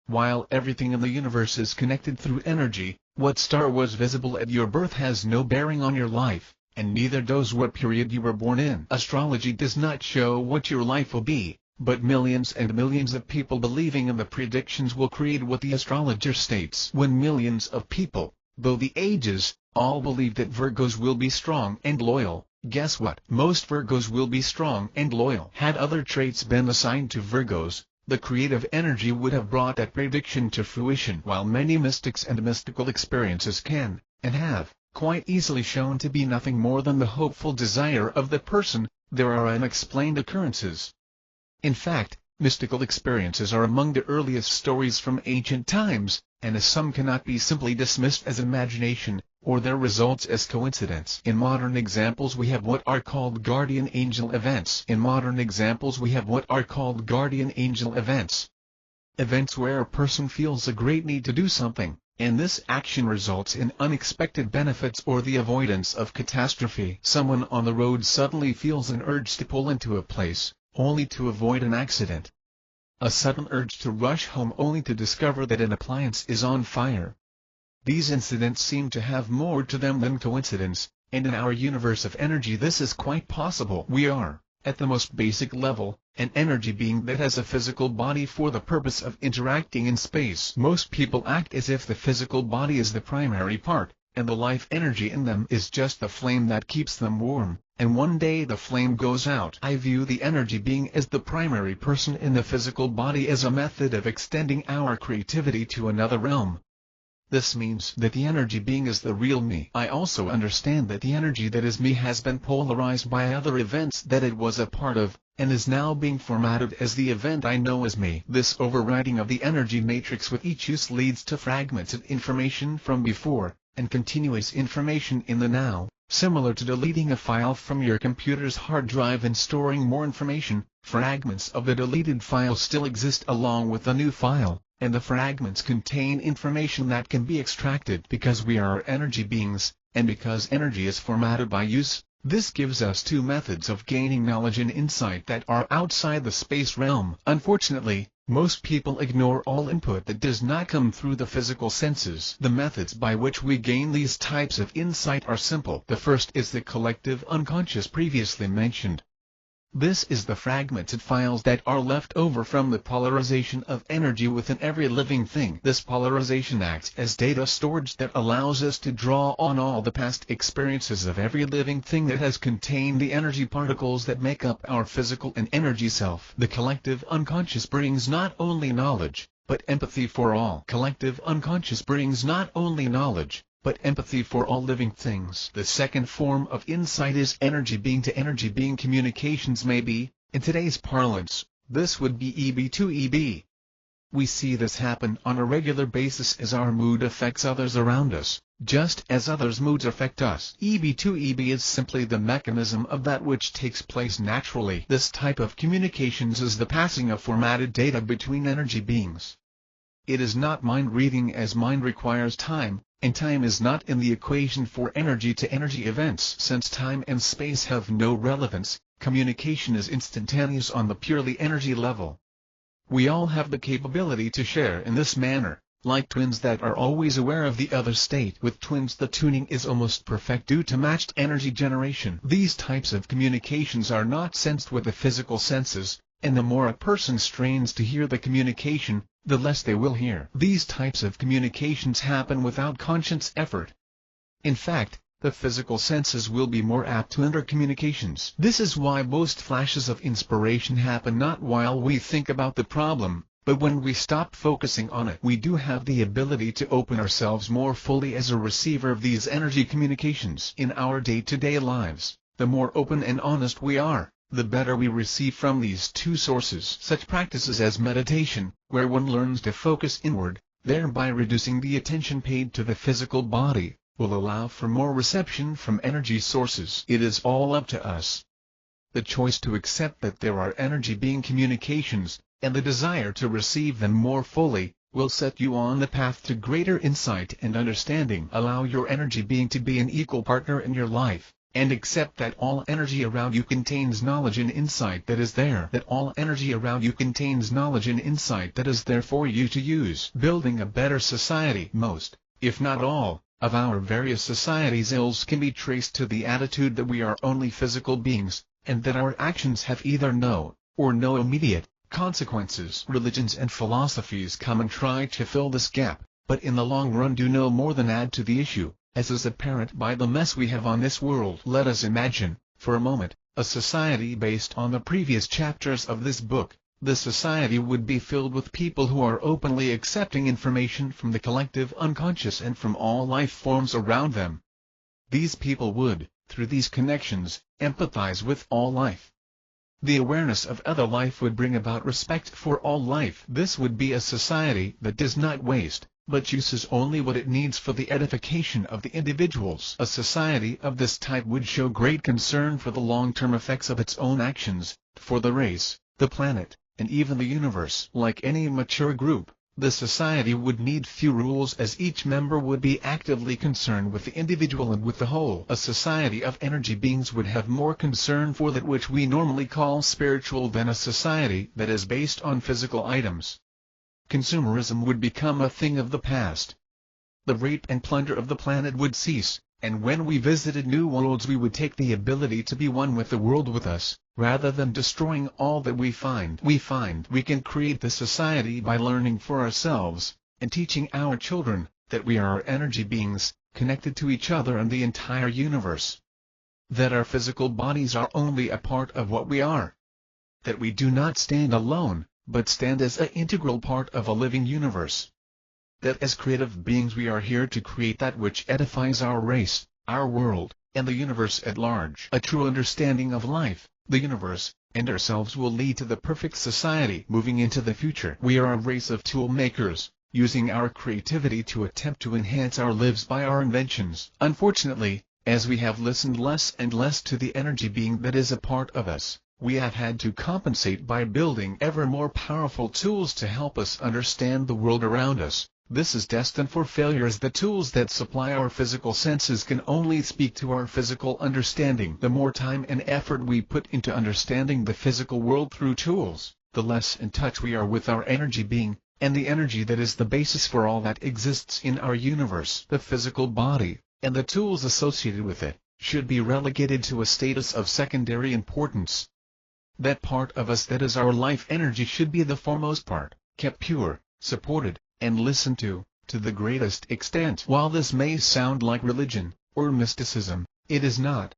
While everything in the universe is connected through energy, what star was visible at your birth has no bearing on your life, and neither does what period you were born in. Astrology does not show what your life will be, but millions and millions of people believing in the predictions will create what the astrologer states. When millions of people, though the ages, all believe that Virgos will be strong and loyal, guess what? Most Virgos will be strong and loyal. Had other traits been assigned to Virgos, the creative energy would have brought that prediction to fruition. While many mystics and mystical experiences can, and have, quite easily shown to be nothing more than the hopeful desire of the person, there are unexplained occurrences. In fact, mystical experiences are among the earliest stories from ancient times, and as some cannot be simply dismissed as imagination, or their results as coincidence. In modern examples we have what are called guardian angel events. Events where a person feels a great need to do something, and this action results in unexpected benefits or the avoidance of catastrophe. Someone on the road suddenly feels an urge to pull into a place, only to avoid an accident. A sudden urge to rush home only to discover that an appliance is on fire. These incidents seem to have more to them than coincidence, and in our universe of energy this is quite possible. We are, at the most basic level, an energy being that has a physical body for the purpose of interacting in space. Most people act as if the physical body is the primary part, and the life energy in them is just the flame that keeps them warm, and one day the flame goes out. I view the energy being as the primary person in the physical body as a method of extending our creativity to another realm. This means that the energy being is the real me. I also understand that the energy that is me has been polarized by other events that it was a part of, and is now being formatted as the event I know as me. This overriding of the energy matrix with each use leads to fragments of information from before, and continuous information in the now. Similar to deleting a file from your computer's hard drive and storing more information, fragments of the deleted file still exist along with the new file, and the fragments contain information that can be extracted. Because we are energy beings, and because energy is formatted by use, this gives us two methods of gaining knowledge and insight that are outside the space realm. Unfortunately, most people ignore all input that does not come through the physical senses. The methods by which we gain these types of insight are simple. The first is the collective unconscious previously mentioned. This is the fragmented files that are left over from the polarization of energy within every living thing. This polarization acts as data storage that allows us to draw on all the past experiences of every living thing that has contained the energy particles that make up our physical and energy self. The collective unconscious brings not only knowledge, but empathy for all. Collective unconscious brings not only knowledge, but empathy for all living things. The second form of insight is energy being to energy being communications. Maybe, in today's parlance, this would be EB to EB. We see this happen on a regular basis as our mood affects others around us, just as others' moods affect us. EB to EB is simply the mechanism of that which takes place naturally. This type of communications is the passing of formatted data between energy beings. It is not mind reading, as mind requires time, and time is not in the equation for energy to energy events. Since time and space have no relevance, communication is instantaneous on the purely energy level. We all have the capability to share in this manner, like twins that are always aware of the other's state. With twins, the tuning is almost perfect due to matched energy generation. These types of communications are not sensed with the physical senses, and the more a person strains to hear the communication, the less they will hear. These types of communications happen without conscious effort. In fact, the physical senses will be more apt to enter communications. This is why most flashes of inspiration happen not while we think about the problem, but when we stop focusing on it. We do have the ability to open ourselves more fully as a receiver of these energy communications. In our day-to-day lives, the more open and honest we are, the better we receive from these two sources. Such practices as meditation, where one learns to focus inward, thereby reducing the attention paid to the physical body, will allow for more reception from energy sources. It is all up to us. The choice to accept that there are energy being communications, and the desire to receive them more fully, will set you on the path to greater insight and understanding. Allow your energy being to be an equal partner in your life, and accept that all energy around you contains knowledge and insight that is there. That all energy around you contains knowledge and insight that is there for you to use. Building a better society. Most, if not all, of our various societies' ills can be traced to the attitude that we are only physical beings, and that our actions have either no, or no immediate, consequences. Religions and philosophies come and try to fill this gap, but in the long run do no more than add to the issue, as is apparent by the mess we have on this world. Let us imagine, for a moment, a society based on the previous chapters of this book. The society would be filled with people who are openly accepting information from the collective unconscious and from all life forms around them. These people would, through these connections, empathize with all life. The awareness of other life would bring about respect for all life. This would be a society that does not waste, but uses only what it needs for the edification of the individuals. A society of this type would show great concern for the long-term effects of its own actions, for the race, the planet, and even the universe. Like any mature group, the society would need few rules, as each member would be actively concerned with the individual and with the whole. A society of energy beings would have more concern for that which we normally call spiritual than a society that is based on physical items. Consumerism would become a thing of the past. The rape and plunder of the planet would cease, and when we visited new worlds we would take the ability to be one with the world with us, rather than destroying all that we find. We can create the society by learning for ourselves, and teaching our children, that we are energy beings, connected to each other and the entire universe. That our physical bodies are only a part of what we are. That we do not stand alone, but stand as an integral part of a living universe. That as creative beings we are here to create that which edifies our race, our world, and the universe at large. A true understanding of life, the universe, and ourselves will lead to the perfect society. Moving into the future, we are a race of tool makers, using our creativity to attempt to enhance our lives by our inventions. Unfortunately, as we have listened less and less to the energy being that is a part of us, we have had to compensate by building ever more powerful tools to help us understand the world around us. This is destined for failure, as the tools that supply our physical senses can only speak to our physical understanding. The more time and effort we put into understanding the physical world through tools, the less in touch we are with our energy being, and the energy that is the basis for all that exists in our universe. The physical body, and the tools associated with it, should be relegated to a status of secondary importance. That part of us that is our life energy should be the foremost part, kept pure, supported, and listened to the greatest extent. While this may sound like religion, or mysticism, it is not.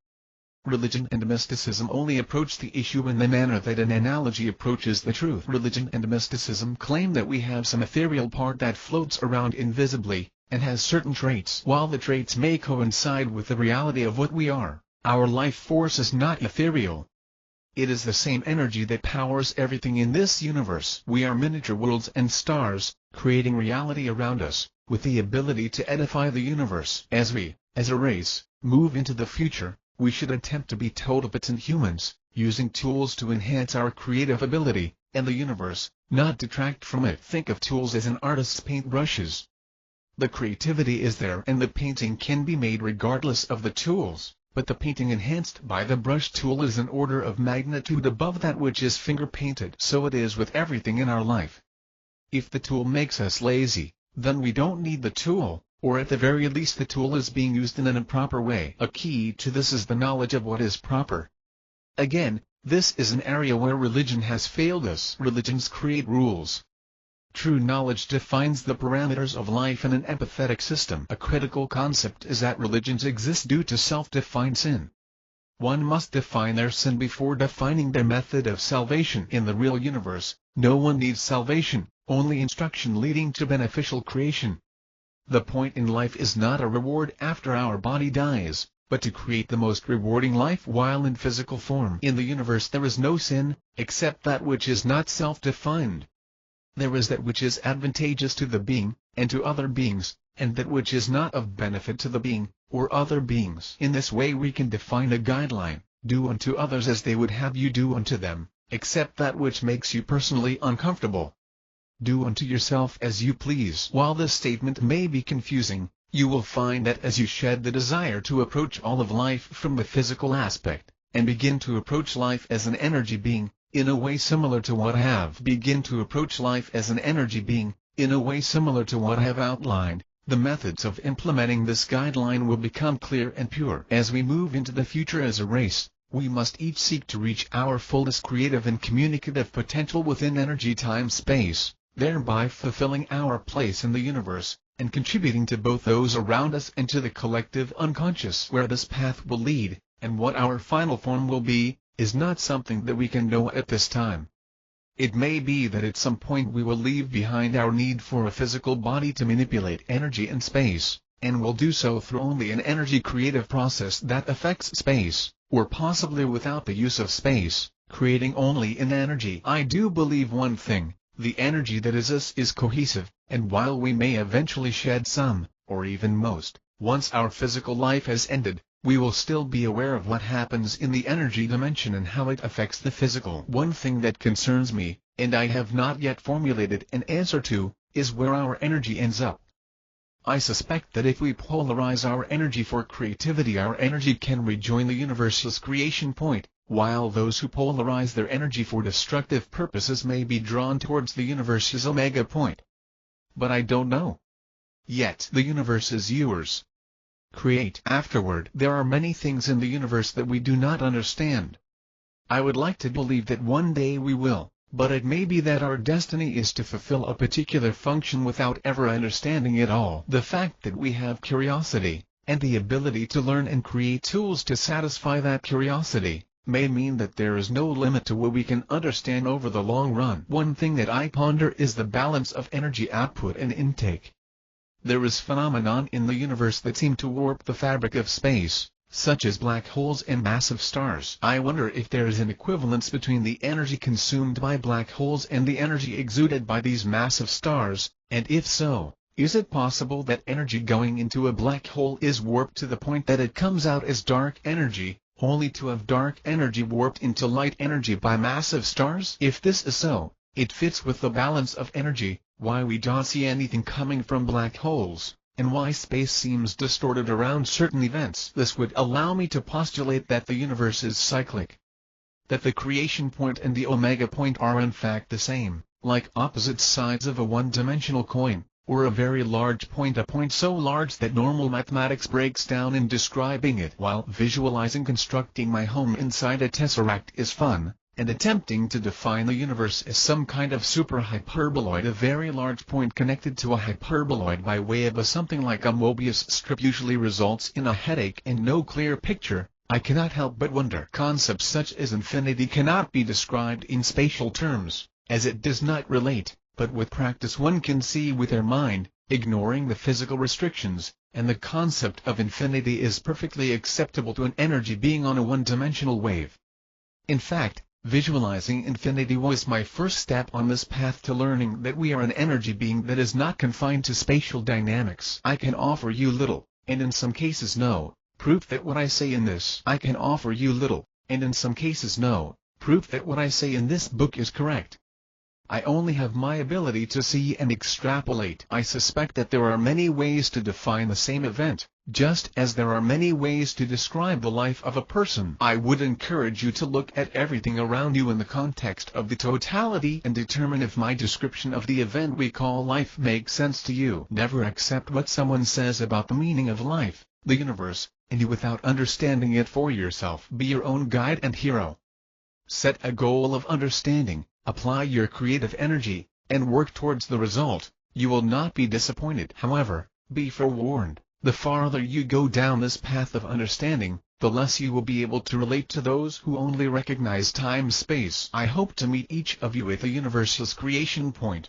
Religion and mysticism only approach the issue in the manner that an analogy approaches the truth. Religion and mysticism claim that we have some ethereal part that floats around invisibly, and has certain traits. While the traits may coincide with the reality of what we are, our life force is not ethereal. It is the same energy that powers everything in this universe. We are miniature worlds and stars, creating reality around us, with the ability to edify the universe. As we, as a race, move into the future, we should attempt to be total-potent humans, using tools to enhance our creative ability, and the universe, not detract from it. Think of tools as an artist's paintbrushes. The creativity is there and the painting can be made regardless of the tools, but the painting enhanced by the brush tool is an order of magnitude above that which is finger-painted. So it is with everything in our life. If the tool makes us lazy, then we don't need the tool, or at the very least the tool is being used in an improper way. A key to this is the knowledge of what is proper. Again, this is an area where religion has failed us. Religions create rules. True knowledge defines the parameters of life in an empathetic system. A critical concept is that religions exist due to self-defined sin. One must define their sin before defining their method of salvation. In the real universe, no one needs salvation, only instruction leading to beneficial creation. The point in life is not a reward after our body dies, but to create the most rewarding life while in physical form. In the universe there is no sin, except that which is not self-defined. There is that which is advantageous to the being, and to other beings, and that which is not of benefit to the being, or other beings. In this way we can define a guideline: do unto others as they would have you do unto them, except that which makes you personally uncomfortable. Do unto yourself as you please. While this statement may be confusing, you will find that as you shed the desire to approach all of life from the physical aspect, and begin to approach life as an energy being, in a way similar to what I have outlined, the methods of implementing this guideline will become clear and pure. As we move into the future as a race, we must each seek to reach our fullest creative and communicative potential within energy-time-space, thereby fulfilling our place in the universe, and contributing to both those around us and to the collective unconscious. Where this path will lead, and what our final form will be, is not something that we can know at this time. It may be that at some point we will leave behind our need for a physical body to manipulate energy and space, and will do so through only an energy-creative process that affects space, or possibly without the use of space, creating only in energy. I do believe one thing: the energy that is us is cohesive, and while we may eventually shed some, or even most, once our physical life has ended, we will still be aware of what happens in the energy dimension and how it affects the physical. One thing that concerns me, and I have not yet formulated an answer to, is where our energy ends up. I suspect that if we polarize our energy for creativity, our energy can rejoin the universe's creation point, while those who polarize their energy for destructive purposes may be drawn towards the universe's omega point. But I don't know. Yet the universe is yours. Create. Afterward, there are many things in the universe that we do not understand. I would like to believe that one day we will, but it may be that our destiny is to fulfill a particular function without ever understanding it all. The fact that we have curiosity, and the ability to learn and create tools to satisfy that curiosity, may mean that there is no limit to what we can understand over the long run. One thing that I ponder is the balance of energy output and intake. There is phenomenon in the universe that seem to warp the fabric of space, such as black holes and massive stars. I wonder if there is an equivalence between the energy consumed by black holes and the energy exuded by these massive stars, and if so, is it possible that energy going into a black hole is warped to the point that it comes out as dark energy, only to have dark energy warped into light energy by massive stars? If this is so, it fits with the balance of energy, why we don't see anything coming from black holes, and why space seems distorted around certain events. This would allow me to postulate that the universe is cyclic. That the creation point and the omega point are in fact the same, like opposite sides of a one-dimensional coin, or a very large point, a point so large that normal mathematics breaks down in describing it. While visualizing constructing my home inside a tesseract is fun, and attempting to define the universe as some kind of super-hyperboloid, a very large point connected to a hyperboloid by way of a something like a Mobius strip usually results in a headache and no clear picture. I cannot help but wonder. Concepts such as infinity cannot be described in spatial terms, as it does not relate, but with practice one can see with their mind, ignoring the physical restrictions, and the concept of infinity is perfectly acceptable to an energy being on a one-dimensional wave. In fact, visualizing infinity was my first step on this path to learning that we are an energy being that is not confined to spatial dynamics. I can offer you little, and in some cases no, proof that what I say in this I can offer you little, and in some cases no, proof that what I say in this book is correct. I only have my ability to see and extrapolate. I suspect that there are many ways to define the same event, just as there are many ways to describe the life of a person. I would encourage you to look at everything around you in the context of the totality and determine if my description of the event we call life makes sense to you. Never accept what someone says about the meaning of life, the universe, and you without understanding it for yourself. Be your own guide and hero. Set a goal of understanding, apply your creative energy, and work towards the result. You will not be disappointed. However, be forewarned, the farther you go down this path of understanding, the less you will be able to relate to those who only recognize time-space. I hope to meet each of you at the universe's creation point.